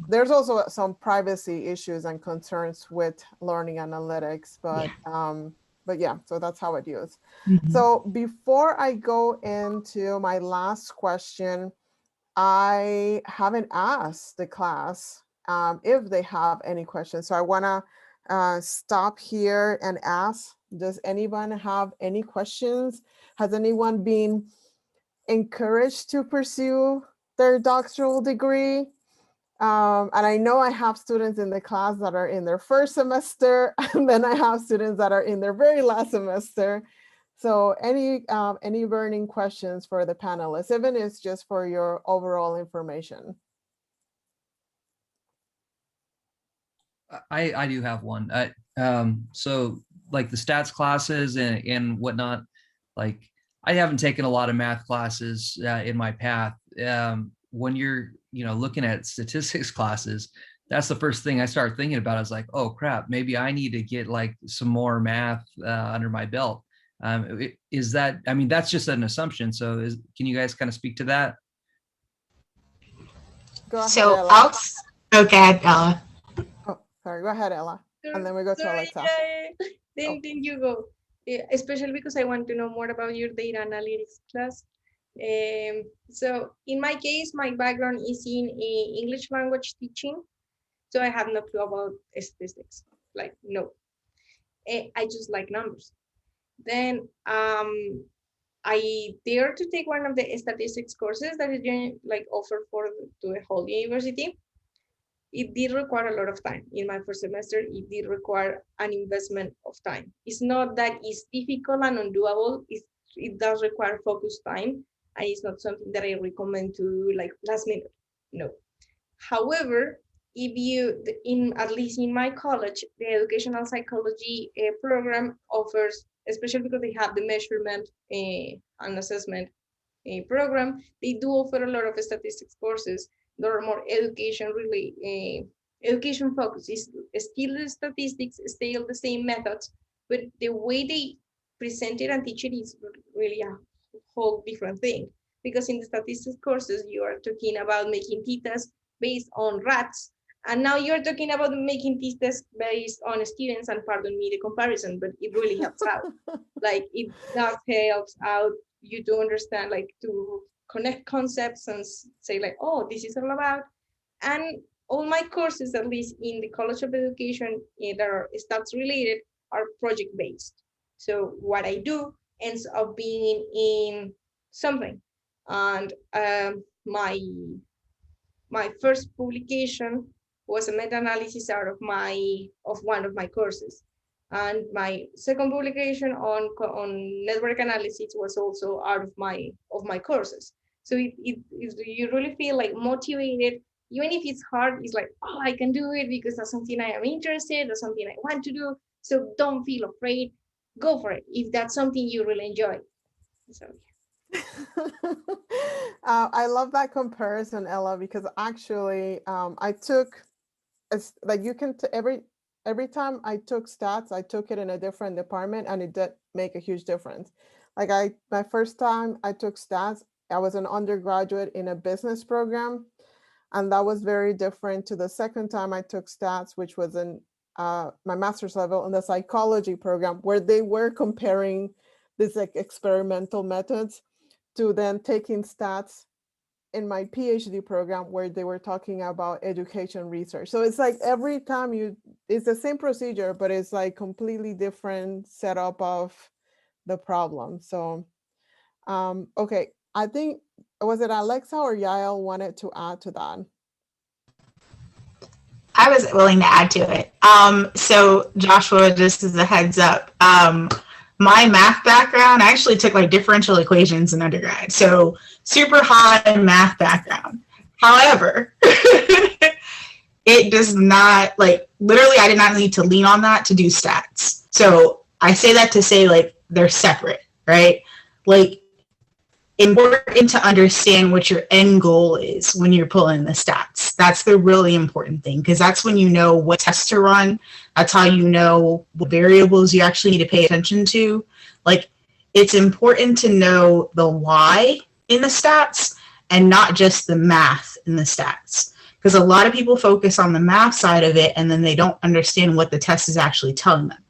There's also some privacy issues and concerns with learning analytics, but yeah, so that's how it is. Mm-hmm. So before I go into my last question, I haven't asked the class if they have any questions. So I want to stop here and ask, does anyone have any questions? Has anyone been encouraged to pursue their doctoral degree? And I know I have students in the class that are in their first semester, and then I have students that are in their very last semester. So any burning questions for the panelists, even if it's just for your overall information? I do have one. So like the stats classes and whatnot, like I haven't taken a lot of math classes in my path. When you're, looking at statistics classes, that's the first thing I start thinking about. Is like, oh crap, maybe I need to get like some more math under my belt. Is that, I mean, that's just an assumption. So can you guys kind of speak to that? Go ahead, So Ella. okay, Ella. Oh, sorry, go ahead, Ella. And then we go to Sorry, Alexa. yeah. Then you go. Especially because I want to know more about your data analytics class. So in my case, my background is in English language teaching. So I have no clue about statistics, like no. I just like numbers. Then I dared to take one of the statistics courses that is like offered to the whole university. It did require a lot of time. In my first semester, it did require an investment of time. It's not that it's difficult and undoable. It does require focused time, and it's not something that I recommend to like last minute. No. However, if you, at least in my college, the educational psychology program offers, especially because they have the measurement and assessment program, they do offer a lot of statistics courses that are more education focused. It's still statistics, still the same methods, but the way they present it and teach it is really a whole different thing. Because in the statistics courses, you are talking about making t-tests based on rats, and now you're talking about making t-tests based on students, and pardon me the comparison, but it really helps out. Like it does help out you to understand, like to connect concepts and say like, oh, this is all about. And all my courses, at least in the College of Education that are stats related, are project based. So what I do ends up being in something. And my first publication was a meta-analysis out of one of my courses. And my second publication on network analysis was also out of my courses. So you really feel like motivated, even if it's hard. It's like, oh, I can do it because that's something I am interested, or something I want to do. So don't feel afraid, go for it if that's something you really enjoy. So I love that comparison, Ella, because actually I took like you can every time I took stats, I took it in a different department, and it did make a huge difference. Like my first time I took stats, I was an undergraduate in a business program, and that was very different to the second time I took stats, which was in my master's level in the psychology program, where they were comparing these like experimental methods to then taking stats in my PhD program, where they were talking about education research. So it's like every time it's the same procedure, but it's like completely different setup of the problem. So, okay, I think, was it Alexa or Yael wanted to add to that? I was willing to add to it. So Joshua, just as a heads up, my math background, I actually took like differential equations in undergrad. So super high math background. However, it does not, like, literally I did not need to lean on that to do stats. So I say that to say like they're separate, right? Like, important to understand what your end goal is when you're pulling the stats. That's the really important thing, because that's when you know what tests to run. That's how you know what variables you actually need to pay attention to. Like, it's important to know the why in the stats and not just the math in the stats. Because a lot of people focus on the math side of it, and then they don't understand what the test is actually telling them.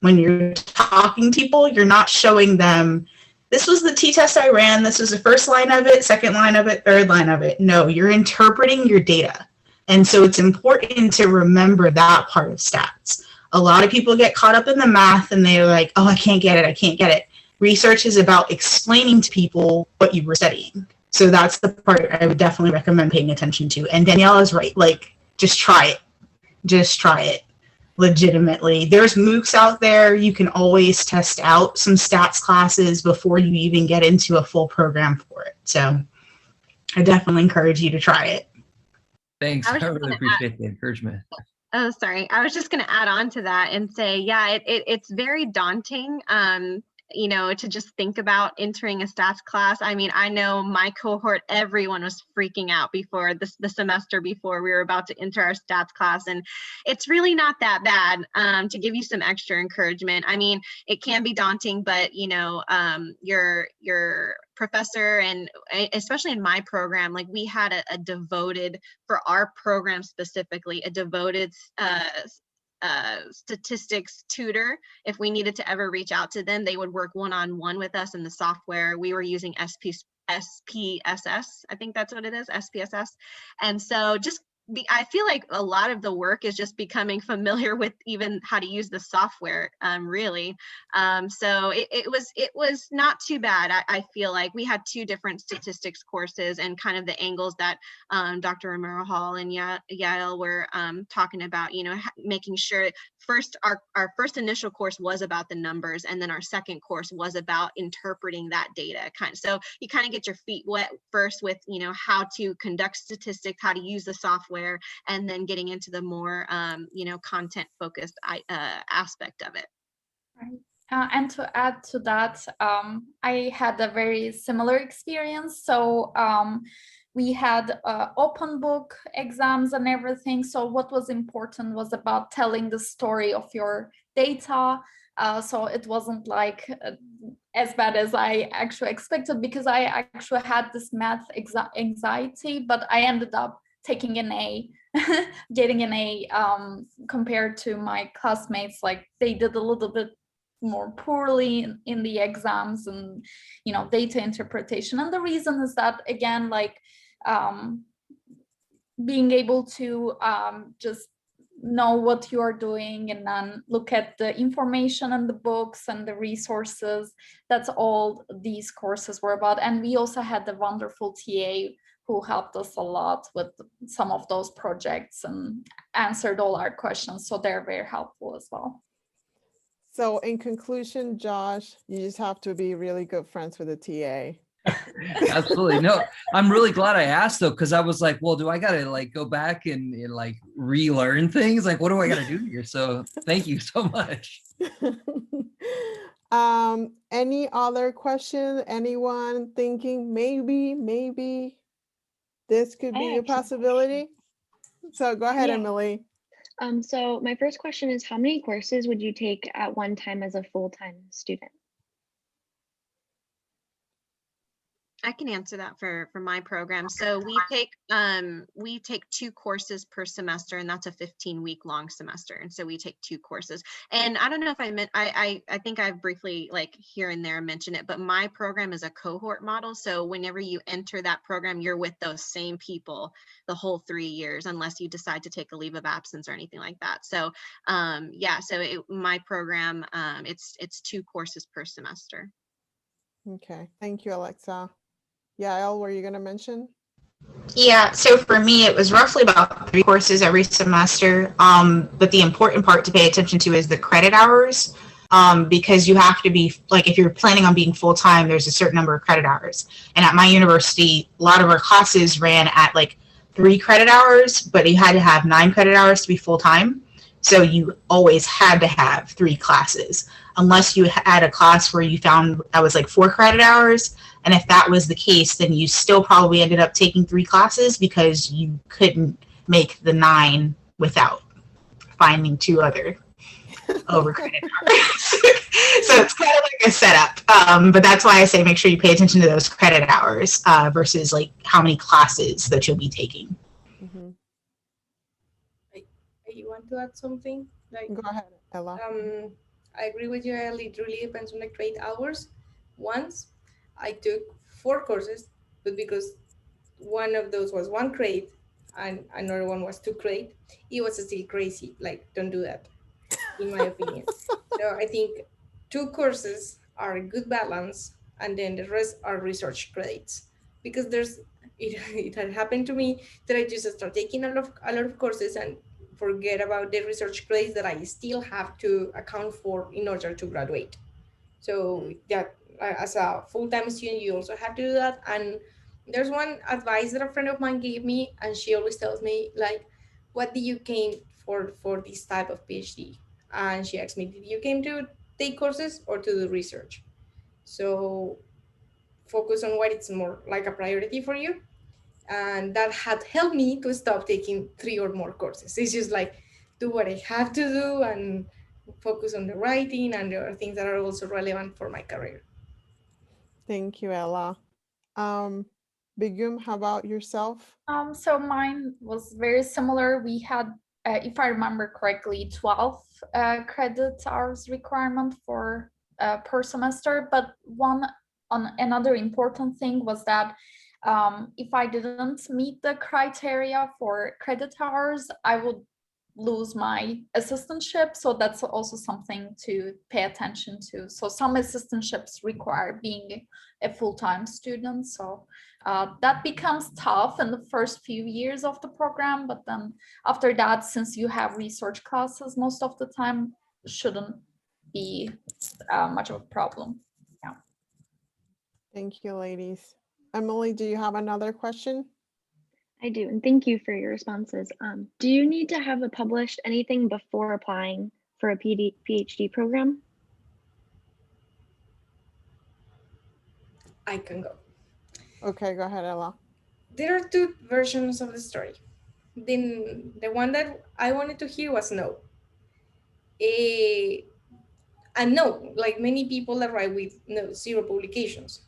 When you're talking to people, you're not showing them, this was the t-test I ran, this was the first line of it, second line of it, third line of it. No, you're interpreting your data. And so it's important to remember that part of stats. A lot of people get caught up in the math and they're like, oh, I can't get it. Research is about explaining to people what you were studying. So that's the part I would definitely recommend paying attention to. And Danielle is right. Like, just try it. Just try it. Legitimately. There's MOOCs out there. You can always test out some stats classes before you even get into a full program for it. So I definitely encourage you to try it. Thanks. I was I just really gonna appreciate the encouragement. Oh, sorry. I was just going to add on to that and say, yeah, it's very daunting, you know, to just think about entering a stats class. I mean, I know my cohort, everyone was freaking out before the semester before we were about to enter our stats class. And it's really not that bad, to give you some extra encouragement. I mean, it can be daunting, but, you know, your professor, and especially in my program, like we had a devoted, for our program specifically, a devoted statistics tutor. If we needed to ever reach out to them, they would work one-on-one with us in the software. We were using SPSS, I think that's what it is, SPSS. And so just I feel like a lot of the work is just becoming familiar with even how to use the software, really. So it was not too bad. I feel like we had 2 different statistics courses, and kind of the angles that Dr. Romero-Hall and Yael were talking about, you know, making sure first our first initial course was about the numbers, and then our second course was about interpreting that data. So you kind of get your feet wet first with, you know, how to conduct statistics, how to use the software, and then getting into the more you know, content focused aspect of it. Right. And to add to that, I had a very similar experience. So we had open book exams and everything. So what was important was about telling the story of your data. So it wasn't like as bad as I actually expected, because I actually had this math anxiety, but I ended up taking an A, getting an A, compared to my classmates. Like they did a little bit more poorly in the exams and, you know, data interpretation. And the reason is that, again, like being able to just know what you're doing and then look at the information and the books and the resources. That's all these courses were about. And we also had the wonderful TA who helped us a lot with some of those projects and answered all our questions. So they're very helpful as well. So in conclusion, Josh, you just have to be really good friends with the TA. Absolutely. No, I'm really glad I asked though, because I was like, well, do I gotta like go back and like relearn things? Like, what do I gotta do here? So thank you so much. Any other question? Anyone thinking maybe this could be a possibility? So go ahead, Yeah. Emily. So my first question is, how many courses would you take at one time as a full-time student? I can answer that for my program. So we take 2 courses per semester, and that's a 15-week long semester. And so we take 2 courses. And I don't know if I meant, I think I've briefly, like here and there, mentioned it, but my program is a cohort model. So whenever you enter that program, you're with those same people the whole 3 years, unless you decide to take a leave of absence or anything like that. So yeah, so my program, it's 2 courses per semester. Okay, thank you, Alexa. Yael, were you going to mention? Yeah, so for me, it was roughly about 3 courses every semester. But the important part to pay attention to is the credit hours, because you have to be, like, if you're planning on being full-time, there's a certain number of credit hours. And at my university, a lot of our classes ran at like 3 credit hours, but you had to have 9 credit hours to be full-time. So you always had to have 3 classes, unless you had a class where you found that was like 4 credit hours. And if that was the case, then you still probably ended up taking 3 classes because you couldn't make the 9 without finding 2 other over credit hours. So it's kind of like a setup. But that's why I say make sure you pay attention to those credit hours versus like how many classes that you'll be taking. Mm-hmm. You want to add something? Like, go ahead, Ella. I agree with you, Elle. It really depends on the credit hours. Once I took 4 courses, but because one of those was 1 credit and another one was 2 credit, it was still crazy. Like, don't do that, in my opinion. So I think 2 courses are a good balance, and then the rest are research credits. because it had happened to me that I just start taking a lot of courses and forget about the research grades that I still have to account for in order to graduate. So that as a full-time student, you also have to do that. And there's one advice that a friend of mine gave me, and she always tells me like, "What do you came for this type of PhD?" And she asked me, "Did you came to take courses or to do research?" So focus on what it's more like a priority for you, and that had helped me to stop taking 3 or more courses. It's just like do what I have to do and focus on the writing and the other things that are also relevant for my career. Thank you, Ella. Um, Begum, how about yourself? So mine was very similar. We had, if I remember correctly, 12 credit hours requirement for per semester. But another important thing was that if I didn't meet the criteria for credit hours, I would lose my assistantship. So that's also something to pay attention to. So some assistantships require being a full-time student. So that becomes tough in the first few years of the program, but then after that, since you have research classes most of the time, shouldn't be much of a problem. Yeah. Thank you, ladies. Emily, do you have another question? I do, and thank you for your responses. Do you need to have published anything before applying for a PhD program? I can go. Okay, go ahead, Ella. There are two versions of the story. The one that I wanted to hear was no. Eh, and no, like many people that write with no 0 publications,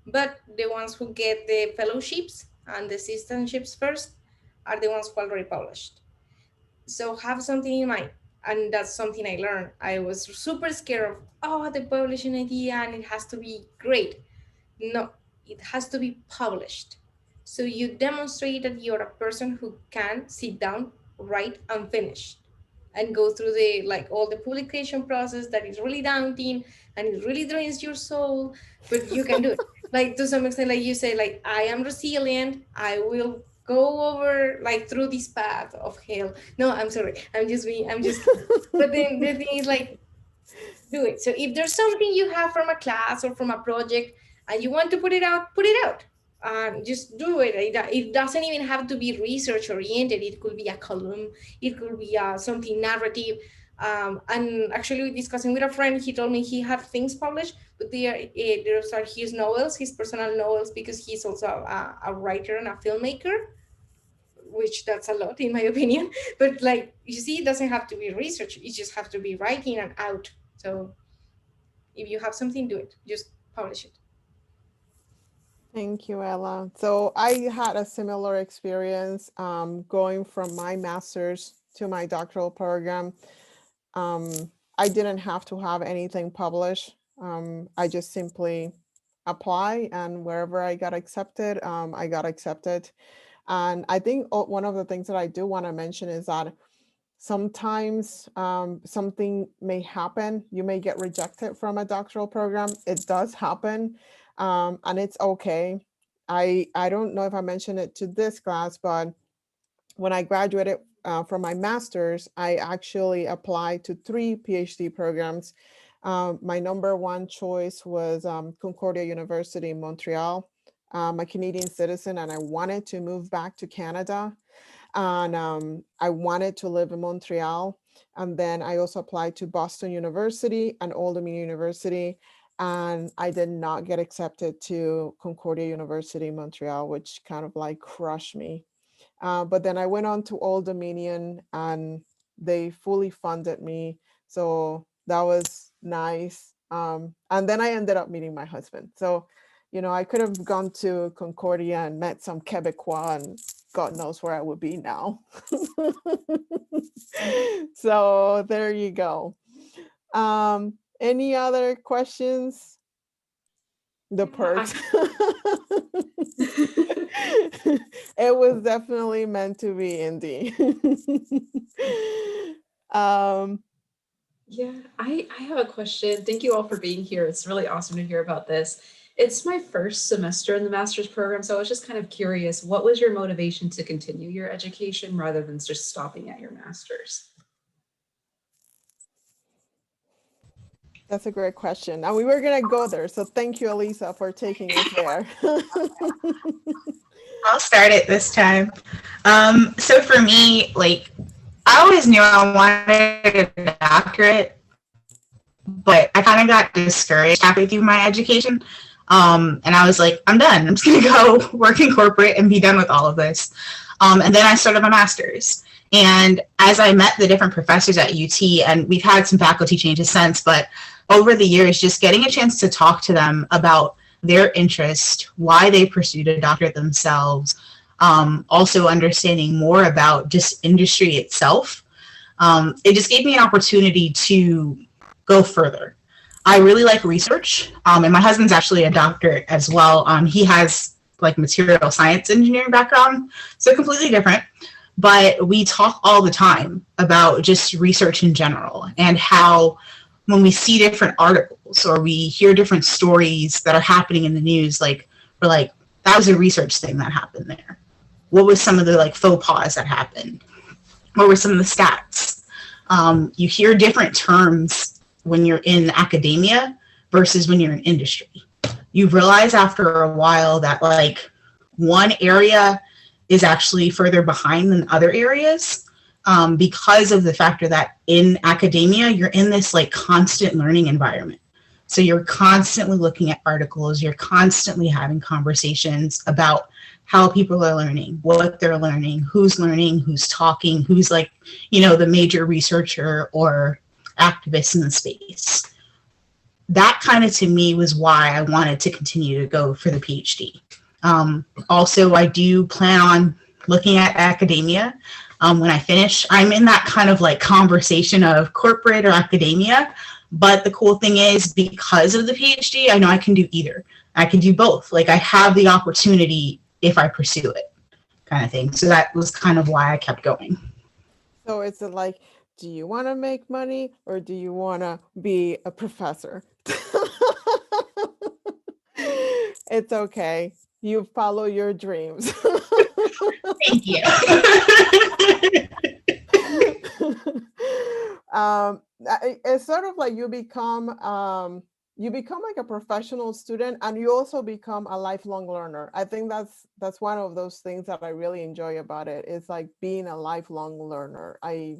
but the ones who get the fellowships and the assistantships first are the ones who already published. So have something in mind. And that's something I learned. I was super scared of, oh, the publishing idea and it has to be great. No, it has to be published. So you demonstrate that you're a person who can sit down, write, and finish, and go through the like all the publication process that is really daunting and it really drains your soul, but you can do it. Like to some extent, like you say, like I am resilient. I will go over like through this path of hell. No, I'm sorry. I'm just kidding. But then the thing is like do it. So if there's something you have from a class or from a project and you want to put it out, put it out. Just do it. It doesn't even have to be research oriented. It could be a column. It could be something narrative. And actually, discussing with a friend, he told me he had things published, but those are his novels, his personal novels, because he's also a writer and a filmmaker, which that's a lot in my opinion. But like you see, it doesn't have to be research. It just have to be writing and out. So if you have something, do it. Just publish it. Thank you, Ella. So I had a similar experience going from my master's to my doctoral program. I didn't have to have anything published. I just simply apply, and wherever I got accepted, I got accepted. And I think one of the things that I do want to mention is that sometimes something may happen. You may get rejected from a doctoral program. It does happen, and it's okay. I don't know if I mentioned it to this class, but when I graduated from my master's, I actually applied to 3 PhD programs. My number one choice was Concordia University in Montreal. I'm a Canadian citizen and I wanted to move back to Canada. And I wanted to live in Montreal. And then I also applied to Boston University and Old Dominion University. And I did not get accepted to Concordia University in Montreal, which kind of like crushed me. But then I went on to Old Dominion and they fully funded me. So that was nice. And then I ended up meeting my husband. So, you know, I could have gone to Concordia and met some Quebecois and God knows where I would be now. So there you go. Any other questions? The perks. It was definitely meant to be indie. Yeah, I have a question. Thank you all for being here. It's really awesome to hear about this. It's my first semester in the master's program, so I was just kind of curious, what was your motivation to continue your education rather than just stopping at your master's? That's a great question. And we were going to go there. So thank you, Elisa, for taking us there. I'll start it this time. So for me, like, I always knew I wanted a doctorate, but I kind of got discouraged halfway through my education. And I was like, I'm done. I'm just going to go work in corporate and be done with all of this. And then I started my master's. And as I met the different professors at UT, and we've had some faculty changes since, but over the years, just getting a chance to talk to them about their interest, why they pursued a doctorate themselves, also understanding more about just industry itself. It just gave me an opportunity to go further. I really like research, and my husband's actually a doctor as well. He has like material science engineering background, so completely different. But we talk all the time about just research in general and how when we see different articles or we hear different stories that are happening in the news, like we're like, that was a research thing that happened there. What was some of the like faux pas that happened? What were some of the stats? You hear different terms when you're in academia versus when you're in industry. You realize after a while that like one area is actually further behind than other areas, because of the factor that in academia, you're in this like constant learning environment. So you're constantly looking at articles, you're constantly having conversations about how people are learning, what they're learning, who's talking, who's like, the major researcher or activist in the space. That kind of to me was why I wanted to continue to go for the PhD. Also, I do plan on looking at academia. When I finish, I'm in that kind of like conversation of corporate or academia. But the cool thing is, because of the PhD, I know I can do either. I can do both. Like I have the opportunity if I pursue it, kind of thing. So that was kind of why I kept going. So it's like, do you want to make money or do you want to be a professor? It's okay. You follow your dreams. Thank you. It's sort of like you become like a professional student, and you also become a lifelong learner. I think that's one of those things that I really enjoy about it. It's like being a lifelong learner. I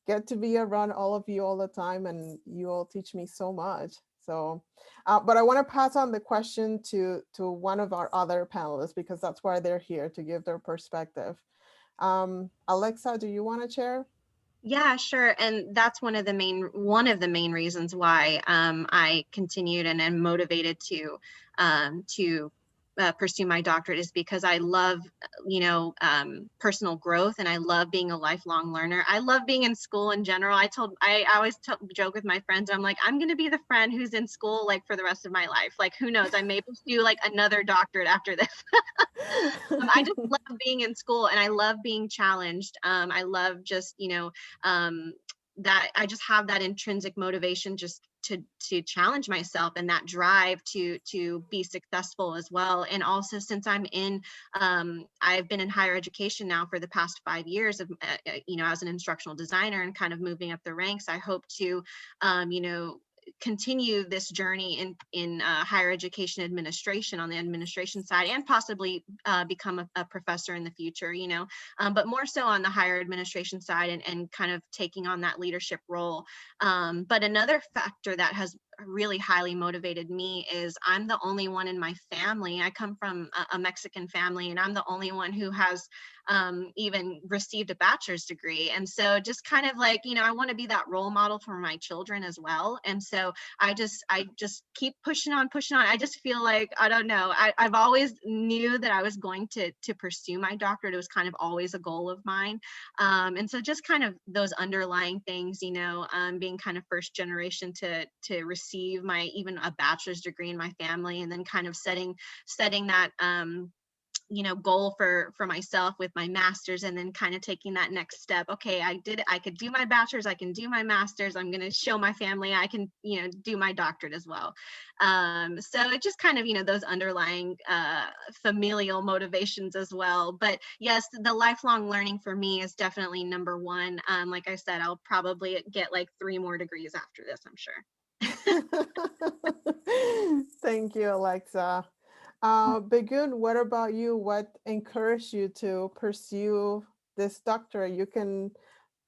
get to be around all of you all the time, and you all teach me so much. So, but I want to pass on the question to one of our other panelists, because that's why they're here, to give their perspective. Alexa, do you want to share? Yeah, sure. And that's one of the main reasons why I continued and am motivated to pursue my doctorate, is because I love, personal growth, and I love being a lifelong learner. I love being in school in general. I always joke with my friends. I'm like, I'm going to be the friend who's in school like for the rest of my life. Like, who knows? I may pursue like another doctorate after this. I just love being in school, and I love being challenged. I love just, that I just have that intrinsic motivation just to challenge myself, and that drive to be successful as well. And also, since I've been in higher education now for the past 5 years of, as an instructional designer and kind of moving up the ranks, I hope to, continue this journey in higher education administration on the administration side, and possibly become a professor in the future, but more so on the higher administration side, and kind of taking on that leadership role. But another factor that has really highly motivated me is I'm the only one in my family. I come from a Mexican family, and I'm the only one who has even received a bachelor's degree. And so just kind of like, I want to be that role model for my children as well. And so I just keep pushing on. I just feel like, I don't know, I've always knew that I was going to pursue my doctorate. It was kind of always a goal of mine. And so just kind of those underlying things, being kind of first generation to receive even a bachelor's degree in my family, and then kind of setting that goal for myself with my master's, and then kind of taking that next step. Okay, I could do my bachelor's, I can do my master's, I'm going to show my family I can, do my doctorate as well. So it just kind of, those underlying familial motivations as well. But yes, the lifelong learning for me is definitely number one. Like I said, I'll probably get like 3 more degrees after this, I'm sure. Thank you, Alexa. Begun, what about you? What encouraged you to pursue this doctorate? You can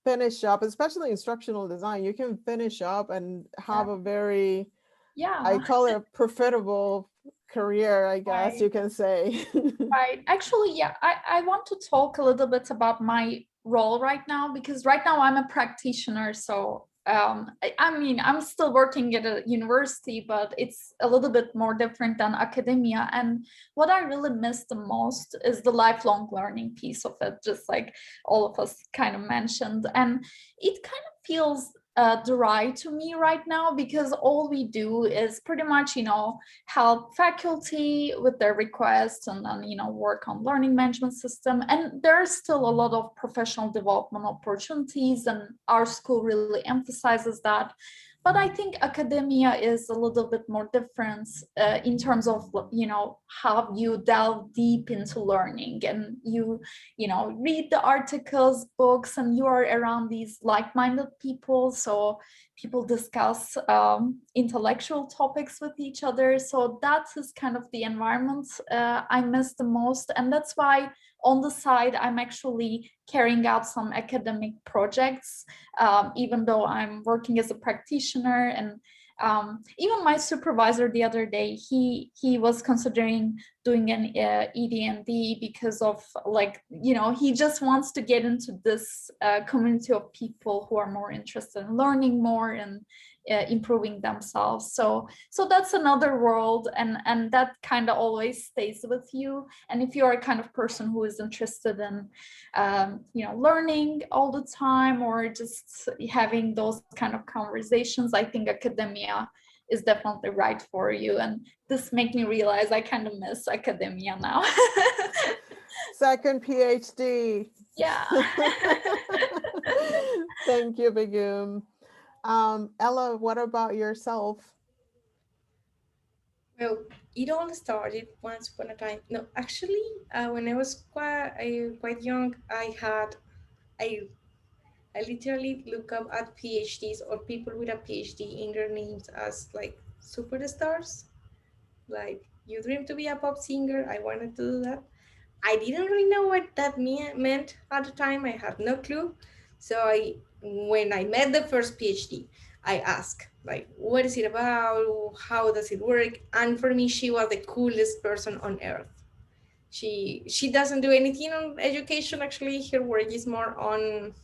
finish up, especially instructional design, you can finish up and have a very, I call it a profitable career, I guess you can say. Right. Actually, yeah, I want to talk a little bit about my role right now, because right now I'm a practitioner. So I mean, I'm still working at a university, but it's a little bit more different than academia. And what I really miss the most is the lifelong learning piece of it, just like all of us kind of mentioned. And it kind of feels dry to me right now, because all we do is pretty much, help faculty with their requests, and then, work on learning management system. And there's still a lot of professional development opportunities, and our school really emphasizes that. But I think academia is a little bit more different in terms of, how you delve deep into learning, and you read the articles, books, and you are around these like-minded people. So people discuss intellectual topics with each other. So that is kind of the environment I miss the most. And that's why on the side, I'm actually carrying out some academic projects, even though I'm working as a practitioner. And even my supervisor the other day, he was considering doing an ED&D, because of he just wants to get into this community of people who are more interested in learning more and improving themselves. So that's another world, and that kind of always stays with you. And if you're a kind of person who is interested in learning all the time, or just having those kind of conversations, I think academia is definitely right for you. And this makes me realize I kind of miss academia now. Second PhD. Yeah. Thank you, Begum. Ella, what about yourself? Well, it all started once upon a time. No, actually, when I was quite young, I literally look up at PhDs or people with a PhD in their names as like superstars. Like, you dream to be a pop singer. I wanted to do that. I didn't really know what that meant at the time. I had no clue. So when I met the first PhD, I asked, like, what is it about? How does it work? And for me, she was the coolest person on earth. She doesn't do anything on education. Actually, her work is more on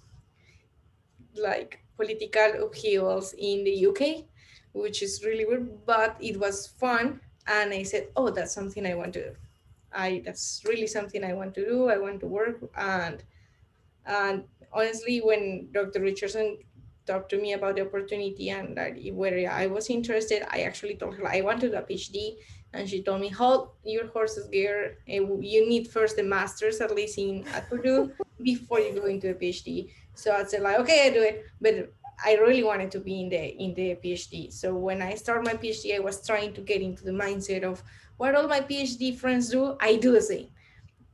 like political upheavals in the UK, which is really weird, but it was fun. And I said, oh, that's something I want to do. That's really something I want to do. I want to work. And honestly, when Dr. Richardson talked to me about the opportunity and that where I was interested, I actually told her I wanted a PhD. And she told me, hold your horses, girl. You need first the master's, at least at Purdue, before you go into a PhD. So I said, like, okay, I do it. But I really wanted to be in the PhD. So when I started my PhD, I was trying to get into the mindset of what all my PhD friends do, I do the same.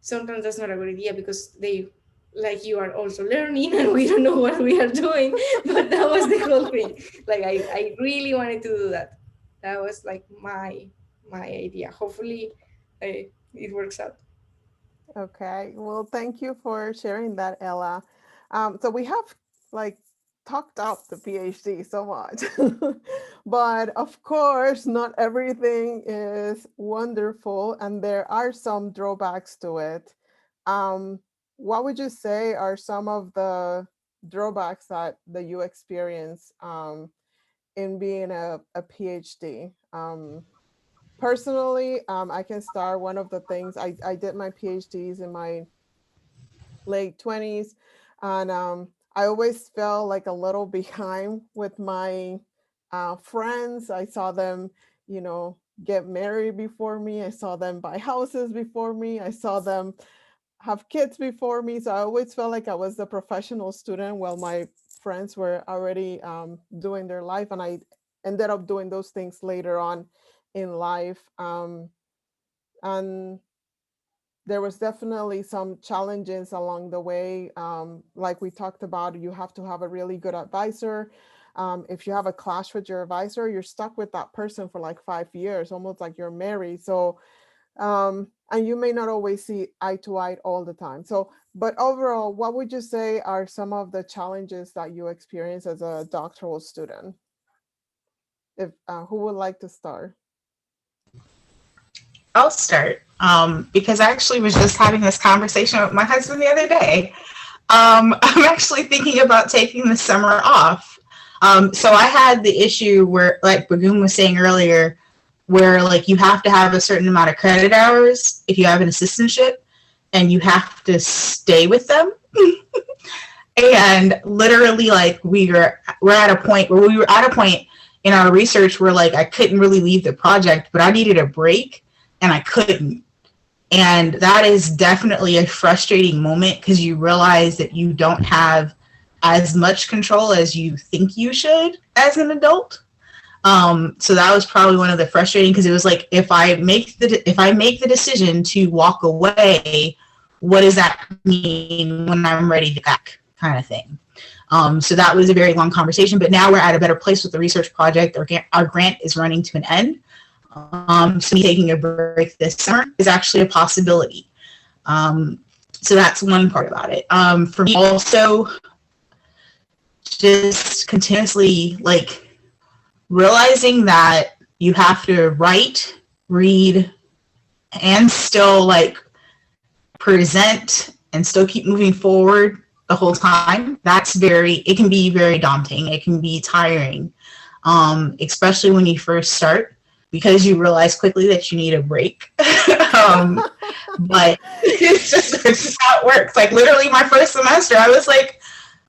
Sometimes that's not a good idea, because they, like, you are also learning and we don't know what we are doing. But that was the whole thing. Like, I really wanted to do that. That was like my idea. Hopefully it works out. Okay, well, thank you for sharing that, Ella. So we have like talked up the PhD so much, but of course, not everything is wonderful, and there are some drawbacks to it. What would you say are some of the drawbacks that you experience in being a PhD? Personally, I can start. One of the things I did my PhDs in my late 20s, and I always felt like a little behind with my friends. I saw them, get married before me. I saw them buy houses before me. I saw them have kids before me. So I always felt like I was the professional student while my friends were already doing their life. And I ended up doing those things later on in life. And there was definitely some challenges along the way. Like we talked about, you have to have a really good advisor. If you have a clash with your advisor, you're stuck with that person for like 5 years, almost like you're married. So, and you may not always see eye to eye all the time. So, but overall, what would you say are some of the challenges that you experience as a doctoral student? If who would like to start? I'll start because I actually was just having this conversation with my husband the other day. I'm actually thinking about taking the summer off. So I had the issue where, like Bagoon was saying earlier, where like you have to have a certain amount of credit hours if you have an assistantship, and you have to stay with them. And literally, like we're at a point where we were at a point in our research where like I couldn't really leave the project, but I needed a break and I couldn't. And that is definitely a frustrating moment because you realize that you don't have as much control as you think you should as an adult. So that was probably one of the frustrating, because it was like, if I make the decision to walk away, what does that mean when I'm ready to back, kind of thing. So that was a very long conversation, but now we're at a better place with the research project. Our grant is running to an end. So me taking a break this summer is actually a possibility. So that's one part about it. For me also, just continuously like realizing that you have to write, read, and still like present and still keep moving forward the whole time. It can be very daunting. It can be tiring, especially when you first start, because you realize quickly that you need a break. But it's just how it works. Like literally my first semester, I was like,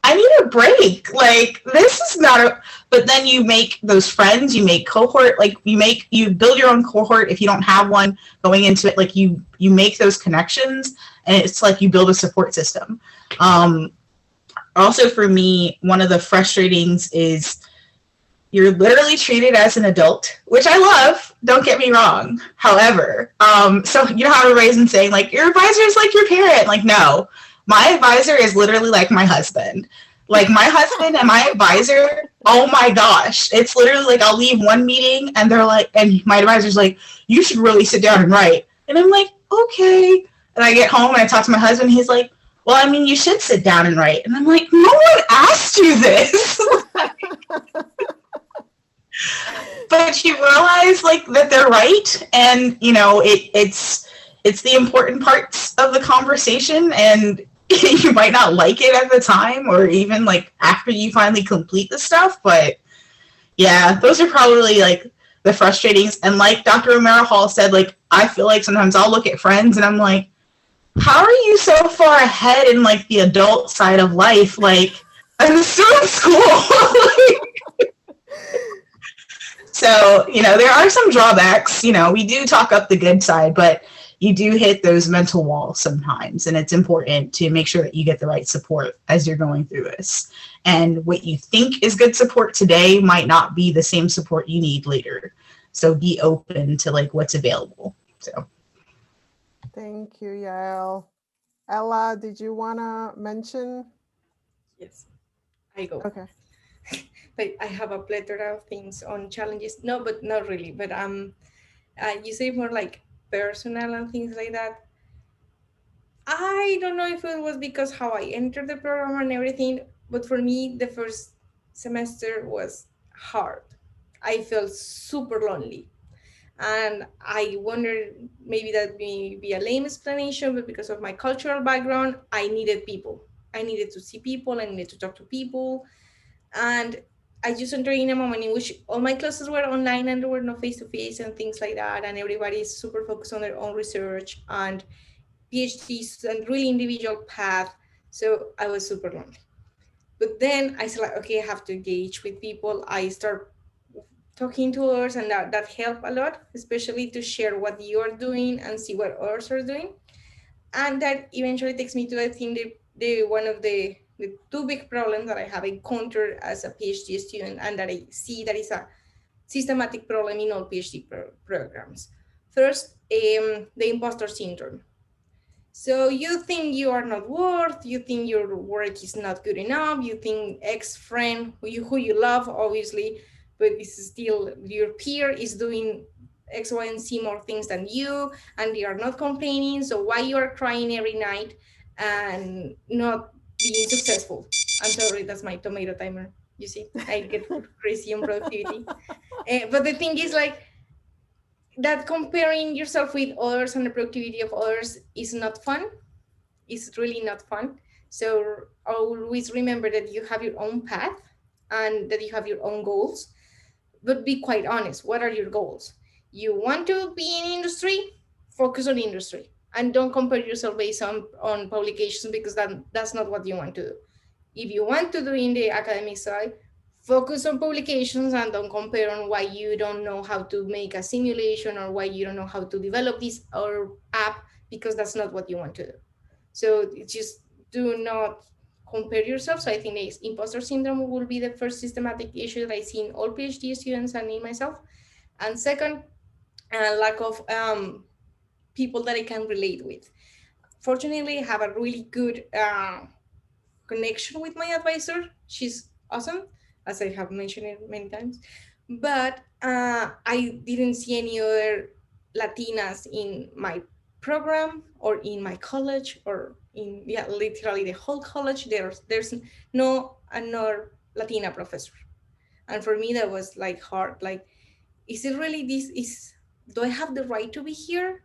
I need a break. Like this is not a, but then you make those friends, you make cohort, like you build your own cohort if you don't have one going into it. Like you make those connections, and it's like you build a support system. Also for me, one of the frustrating's is you're literally treated as an adult, which I love, don't get me wrong. However, so you know how everybody's been saying like your advisor is like your parent. Like no, my advisor is literally like my husband. Like my husband and my advisor, oh my gosh. It's literally like I'll leave one meeting and they're like, and my advisor's like, you should really sit down and write. And I'm like, okay. And I get home and I talk to my husband. He's like, well, I mean, you should sit down and write. And I'm like, no one asked you this. But you realize like that they're right. And, you know, it's the important parts of the conversation, and you might not like it at the time or even like after you finally complete the stuff, but yeah, those are probably like the frustratings. And like Dr. Romero-Hall said, like I feel like sometimes I'll look at friends and I'm like, how are you so far ahead in like the adult side of life? Like I'm still in school. So, you know, there are some drawbacks. You know, we do talk up the good side, but you do hit those mental walls sometimes, and it's important to make sure that you get the right support as you're going through this. And what you think is good support today might not be the same support you need later. So be open to like what's available. So Thank you, Yael. Ella, did you want to mention? Yes, I go. Okay. But I have a plethora of things on challenges. No, but not really. But you say more like personal and things like that. I don't know if it was because how I entered the program and everything, but for me, the first semester was hard. I felt super lonely. And I wondered, maybe that may be a lame explanation, but because of my cultural background, I needed people. I needed to see people, I needed to talk to people. And I just entered in a moment in which all my classes were online and there were no face-to-face and things like that. And everybody is super focused on their own research and PhDs and really individual path. So I was super lonely. But then I said, like, okay, I have to engage with people. I start talking to others, and that helped a lot, especially to share what you're doing and see what others are doing. And that eventually takes me to, I think, the one of the two big problems that I have encountered as a PhD student, and that I see that is a systematic problem in all PhD programs. First, the imposter syndrome. So you think you are not worth, you think your work is not good enough, you think ex-friend who you love, obviously, but it's still your peer is doing X, Y, and Z more things than you, and they are not complaining. So why you are crying every night and not being successful? I'm sorry, that's my tomato timer. You see, I get crazy on productivity. But the thing is, like, that comparing yourself with others and the productivity of others is not fun. It's really not fun. So always remember that you have your own path and that you have your own goals, but be quite honest. What are your goals? You want to be in industry? Focus on industry and don't compare yourself based on publications, because that's not what you want to do. If you want to do in the academic side, focus on publications and don't compare on why you don't know how to make a simulation or why you don't know how to develop this or app, because that's not what you want to do. So it's just do not compare yourself. So I think the imposter syndrome will be the first systematic issue that I see in all PhD students and in myself. And second, lack of people that I can relate with. Fortunately, I have a really good connection with my advisor. She's awesome, as I have mentioned it many times. But I didn't see any other Latinas in my program or in my college or in literally the whole college. There's no another Latina professor, and for me that was like hard. Like, is it really this? Do I have the right to be here?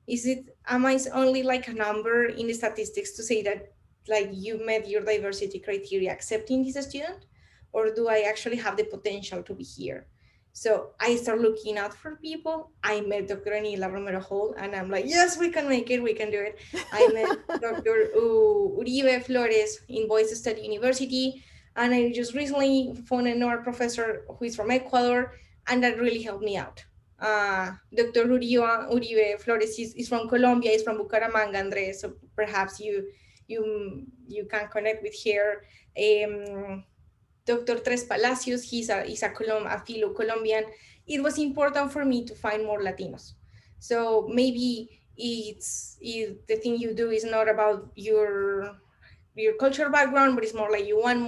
Is it, am I only like a number in the statistics to say that like you met your diversity criteria accepting this student, or do I actually have the potential to be here? So I start looking out for people. I met Dr. Anila Romero-Hall, and I'm like, yes, we can make it, we can do it. I met Dr. Uribe Flores in Boys State University, and I just recently found another professor who is from Ecuador, and that really helped me out. Dr. Uribe Flores is from Colombia, is from Bucaramanga, Andres, so perhaps you can connect with her. Dr. Tres Palacios, he's a fellow Colombian. It was important for me to find more Latinos. So maybe the thing you do is not about your cultural background, but it's more like you want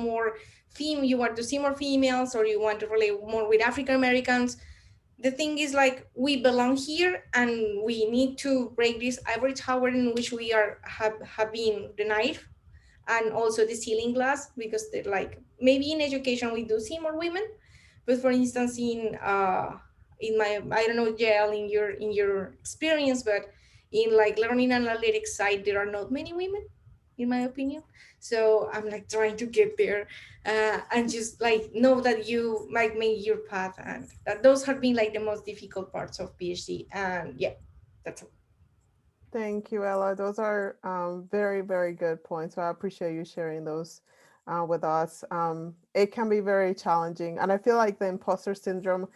you want to see more females, or you want to relate more with African Americans. The thing is, like, we belong here, and we need to break this ivory tower in which we have been denied, and also the ceiling glass, because they're like, maybe in education we do see more women, but for instance in my, I don't know, Jael, in your experience, but in like learning analytics side, there are not many women, in my opinion. So I'm like trying to get there, and just like know that you might make your path, and that those have been like the most difficult parts of PhD. And yeah, that's all. Thank you, Ella. Those are very, very good points. So I appreciate you sharing those with us. It can be very challenging. And I feel like the imposter syndrome,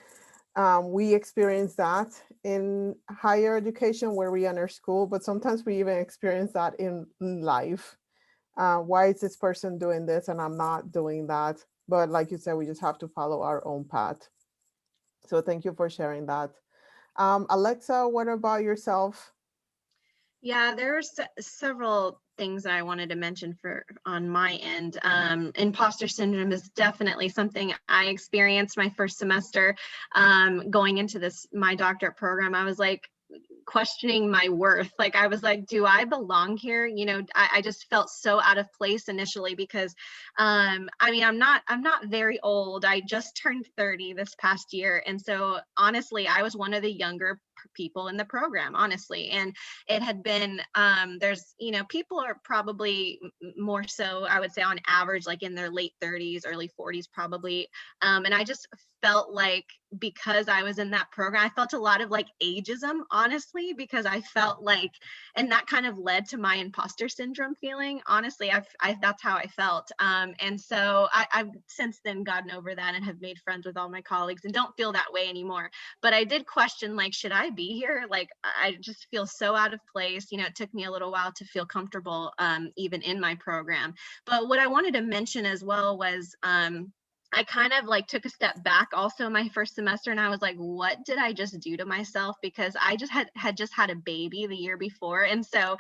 we experience that in higher education where we enter school, but sometimes we even experience that in life. Why is this person doing this and I'm not doing that? But like you said, we just have to follow our own path. So thank you for sharing that. Alexa, what about yourself? Yeah, there's several things that I wanted to mention on my end. Imposter syndrome is definitely something I experienced my first semester going into my doctorate program. I was like questioning my worth. Like, I was like, do I belong here? You know, I just felt so out of place initially because I mean, I'm not very old. I just turned 30 this past year. And so honestly, I was one of the younger people in the program, honestly. And it had been, there's, you know, people are probably more so, I would say on average, like in their late 30s, early 40s, probably. And I just felt like, because I was in that program, I felt a lot of like ageism, honestly, because I felt like, and that kind of led to my imposter syndrome feeling. Honestly, that's how I felt. And so I've since then gotten over that and have made friends with all my colleagues and don't feel that way anymore. But I did question, like, should I be here? Like, I just feel so out of place. You know, it took me a little while to feel comfortable, even in my program. But what I wanted to mention as well was, I kind of like took a step back also my first semester, and I was like, what did I just do to myself? Because I just had just had a baby the year before. And so,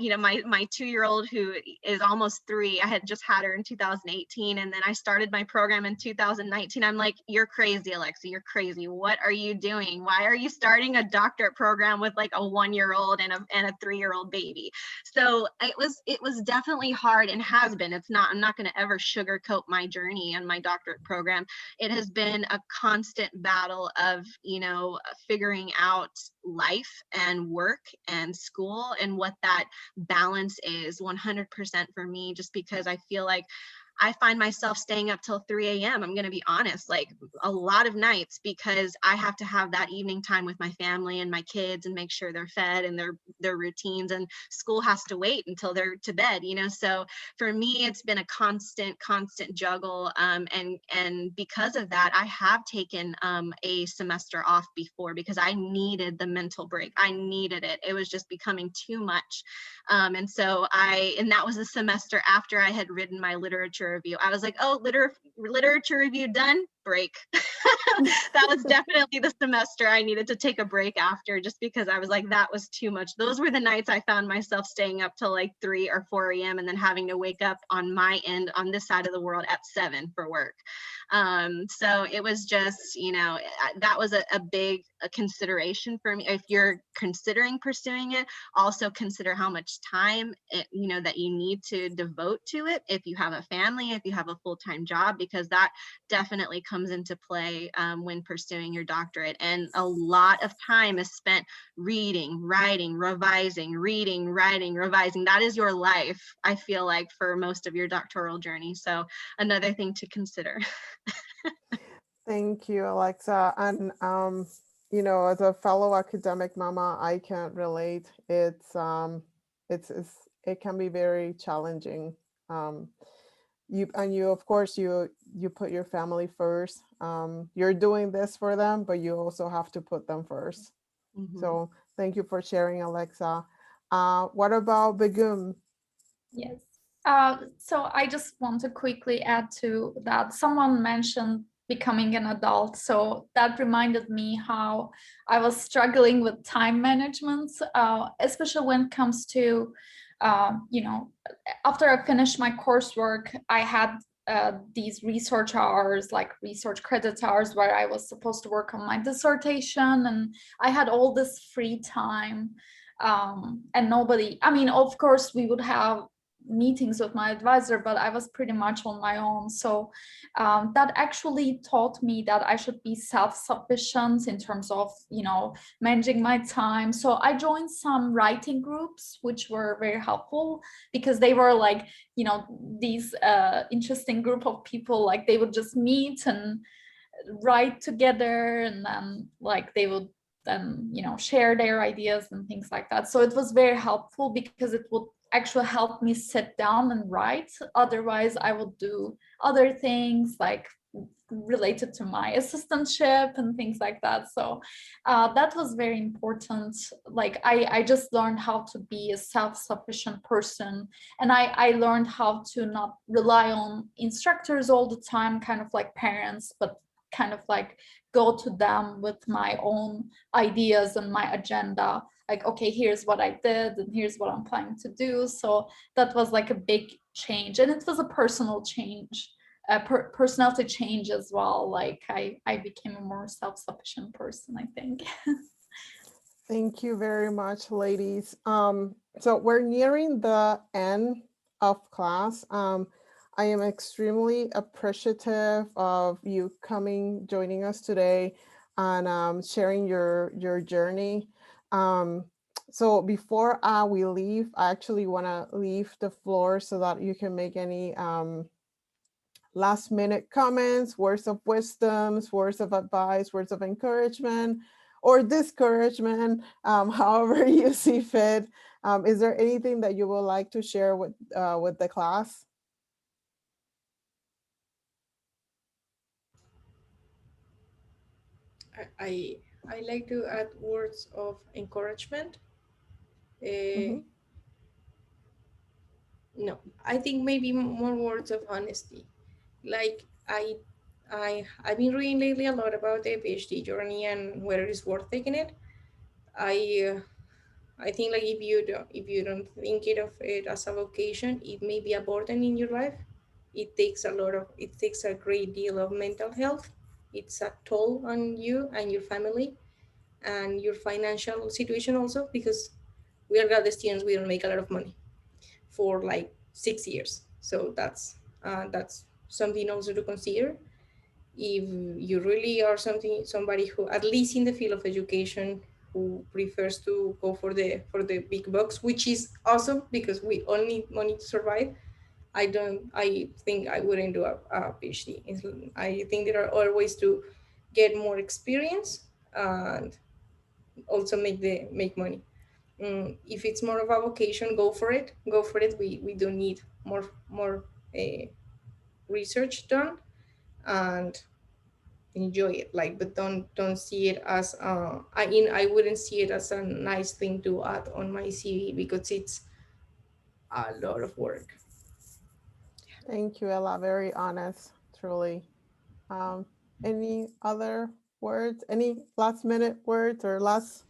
you know, my 2-year-old, who is almost 3, I had just had her in 2018. And then I started my program in 2019. I'm like, you're crazy, Alexa, you're crazy. What are you doing? Why are you starting a doctorate program with like a 1-year-old and a 3-year-old baby? So it was definitely hard, and has been. I'm not going to ever sugarcoat my journey and my doctorate program. It has been a constant battle of, you know, figuring out life and work and school and what that balance is 100% for me, just because I feel like I find myself staying up till 3 a.m. I'm going to be honest, like a lot of nights, because I have to have that evening time with my family and my kids and make sure they're fed and their routines, and school has to wait until they're to bed, you know? So for me, it's been a constant juggle. And because of that, I have taken a semester off before, because I needed the mental break. I needed it. It was just becoming too much. And so and that was a semester after I had written my literature review. I was like, oh, literature review done, break. That was definitely the semester I needed to take a break after, just because I was like, that was too much. Those were the nights I found myself staying up till like 3 or 4 a.m. and then having to wake up on my end, on this side of the world, at 7 for work. So it was just, you know, that was a big consideration for me. If you're considering pursuing it, also consider how much time you know, that you need to devote to it. If you have a family, if you have a full-time job, because that definitely comes into play when pursuing your doctorate. And a lot of time is spent reading, writing, revising, reading, writing, revising. That is your life, I feel like, for most of your doctoral journey. So another thing to consider. Thank you, Alexa. And you know, as a fellow academic mama, I can't relate. It can be very challenging. You of course you put your family first. You're doing this for them, but you also have to put them first. Mhm. So thank you for sharing, Alexa. What about Begum? Yes. So I just want to quickly add to that. Someone mentioned becoming an adult. So that reminded me how I was struggling with time management, especially when it comes to, you know, after I finished my coursework, I had these research hours, like research credit hours, where I was supposed to work on my dissertation, and I had all this free time. And nobody, I mean, of course, we would have meetings with my advisor, but I was pretty much on my own. So that actually taught me that I should be self-sufficient in terms of, you know, managing my time. So I joined some writing groups, which were very helpful, because they were like, you know, these interesting group of people, like they would just meet and write together, and then like they would then, you know, share their ideas and things like that. So it was very helpful, because it would actually help me sit down and write. Otherwise I would do other things like related to my assistantship and things like that. So that was very important. Like I just learned how to be a self-sufficient person, and I learned how to not rely on instructors all the time, kind of like parents, but kind of like go to them with my own ideas and my agenda. Like, okay, here's what I did and here's what I'm planning to do. So that was like a big change, and it was a personal change, personality change as well. Like I became a more self-sufficient person, I think. Thank you very much, ladies. So we're nearing the end of class. I am extremely appreciative of you joining us today. and sharing your journey. So before we leave, I actually want to leave the floor so that you can make any last minute comments, words of wisdoms, words of advice, words of encouragement or discouragement, however you see fit. Is there anything that you would like to share with the class? I like to add words of encouragement. Mhm. No, I think maybe more words of honesty. Like I've been reading lately a lot about the PhD journey and whether it's worth taking it. I I think like if you don't think it of it as a vocation, it may be a burden in your life. It takes a great deal of mental health. It's a toll on you and your family and your financial situation also, because we are graduate students, we don't make a lot of money for like 6 years. So that's something also to consider. If you really are somebody who, at least in the field of education, who prefers to go for the big bucks, which is awesome because we all need money to survive. I think I wouldn't do a PhD. I think there are other ways to get more experience and also make money. If it's more of a vocation, go for it. Go for it. We do need more uh, research done, and enjoy it. Like, but don't see it as I wouldn't see it as a nice thing to add on my CV, because it's a lot of work. Thank you, Ella. Very honest, truly. Um, any other words? Any last minute words or last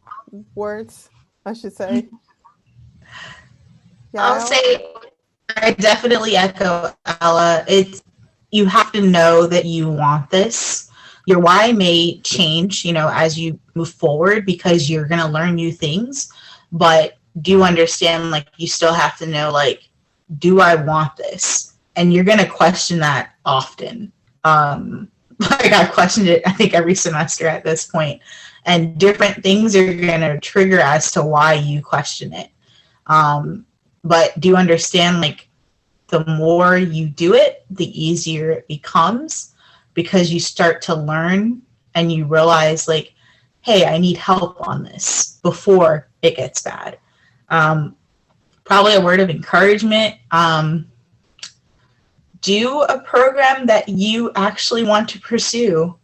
words, I should say? I'll Yael? say I definitely echo Ella. It's you have to know that you want this. Your why may change, as you move forward because you're gonna learn new things, but do understand like you still have to know like, do I want this? And you're gonna question that often. Like I've questioned it, I think every semester at this point, and different things are gonna trigger as to why you question it. But do you understand like the more you do it, the easier it becomes because you start to learn and you realize like, hey, I need help on this before it gets bad. Probably a word of encouragement. Do a program that you actually want to pursue.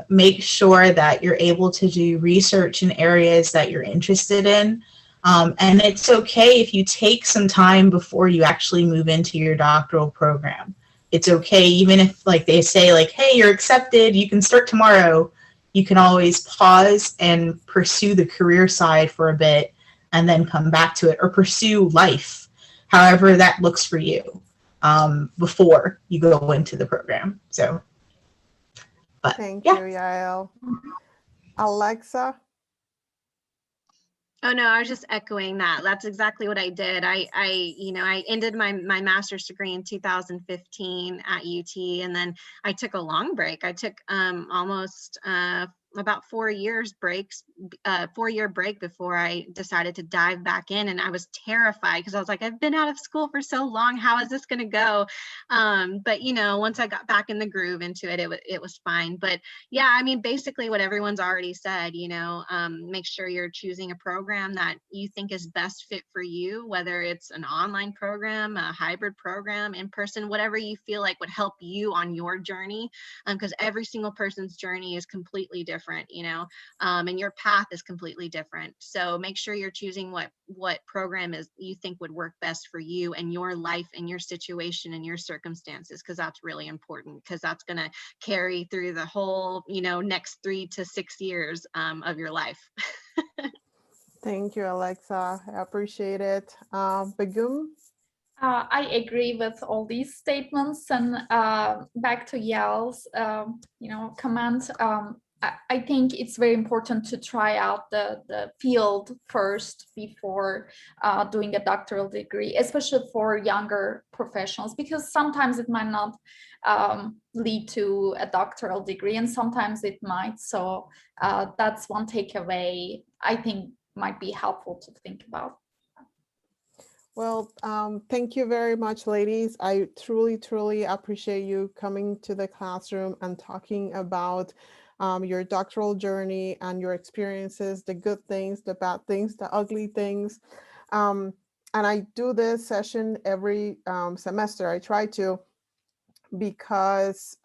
Make sure that you're able to do research in areas that you're interested in. And it's okay if you take some time before you actually move into your doctoral program. It's okay, even if like they say like, hey, you're accepted, you can start tomorrow. You can always pause and pursue the career side for a bit and then come back to it, or pursue life, however that looks for you, before you go into the program. So, but Thank yeah. you, Yael. Alexa? Oh no, I was just echoing that. That's exactly what I did. I ended my master's degree in 2015 at UT, and then I took a long break. I took almost about 4 year break before I decided to dive back in, and I was terrified because I was like, I've been out of school for so long. How is this going to go? But once I got back in the groove into it, it was fine. But yeah, I mean, basically what everyone's already said, make sure you're choosing a program that you think is best fit for you, whether it's an online program, a hybrid program, in person, whatever you feel like would help you on your journey. Because every single person's journey is completely different, and your path is completely different. So make sure you're choosing what program is you think would work best for you and your life and your situation and your circumstances, because that's really important, because that's going to carry through the whole next 3 to 6 years of your life. Thank you, Alexa. I appreciate it. Begum? I agree with all these statements, and back to Yael's, comment. I think it's very important to try out the field first before doing a doctoral degree, especially for younger professionals, because sometimes it might not lead to a doctoral degree and sometimes it might. So that's one takeaway I think might be helpful to think about. Well, thank you very much, ladies. I truly, truly appreciate you coming to the classroom and talking about your doctoral journey and your experiences, the good things, the bad things, the ugly things. And I do this session every semester. I try to, because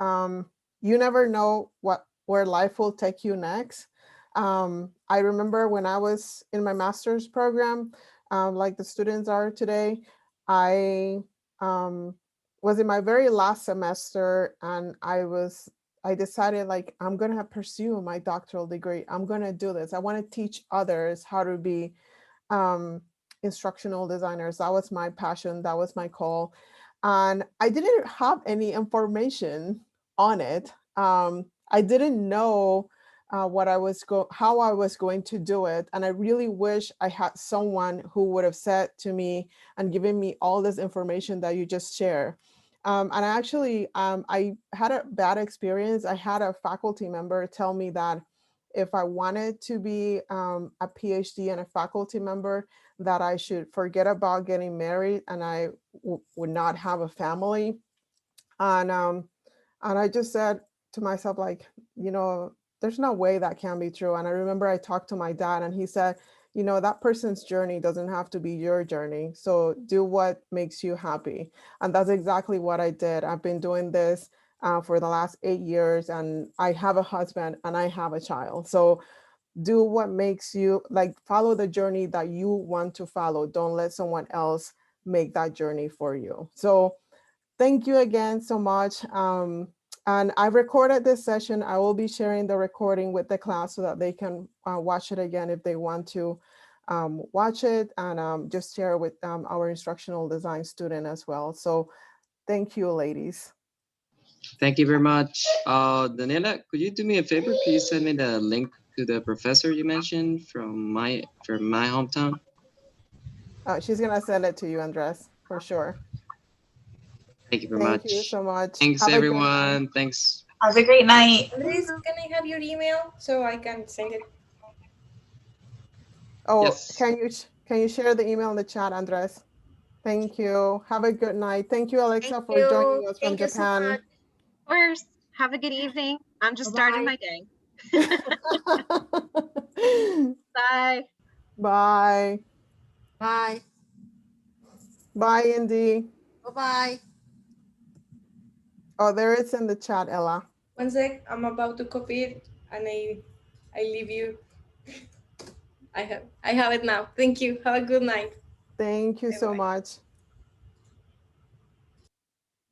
you never know where life will take you next. I remember when I was in my master's program, like the students are today, I was in my very last semester, and I decided, like, I'm gonna pursue my doctoral degree. I'm gonna do this. I want to teach others how to be instructional designers. That was my passion. That was my call. And I didn't have any information on it. I didn't know how I was going to do it. And I really wish I had someone who would have said to me and given me all this information that you just share. And I had a bad experience. I had a faculty member tell me that if I wanted to be a PhD and a faculty member, that I should forget about getting married and I would not have a family. And I just said to myself, like, there's no way that can be true. And I remember I talked to my dad and he said, that person's journey doesn't have to be your journey. So do what makes you happy. And that's exactly what I did. I've been doing this for the last 8 years, and I have a husband and I have a child. So do what makes you, like, follow the journey that you want to follow. Don't let someone else make that journey for you. So thank you again so much. And I recorded this session. I will be sharing the recording with the class so that they can watch it again if they want to watch it, and just share with our instructional design student as well. So thank you, ladies. Thank you very much. Daniela, could you do me a favor? Could you send me the link to the professor you mentioned from my hometown? She's gonna send it to you, Andres, for sure. Thank you very Thank much. you so much. Thanks, Have a good night. everyone. Thanks. Have a great night. Andres, can I have your email so I can send it? Oh, Yes. can you share the email in the chat, Andres? Thank you. Have a good night. Thank you, Alexa, Thank for joining us from Thank you so Japan. much. Of course. Have a good evening. I'm just starting my day. Bye. Bye. Bye. Bye, Indy. Bye-bye. Oh, there it's in the chat, Ella. One sec, I'm about to copy it and I leave you. I have it now. Thank you. Have a good night. Thank you so Bye-bye. much.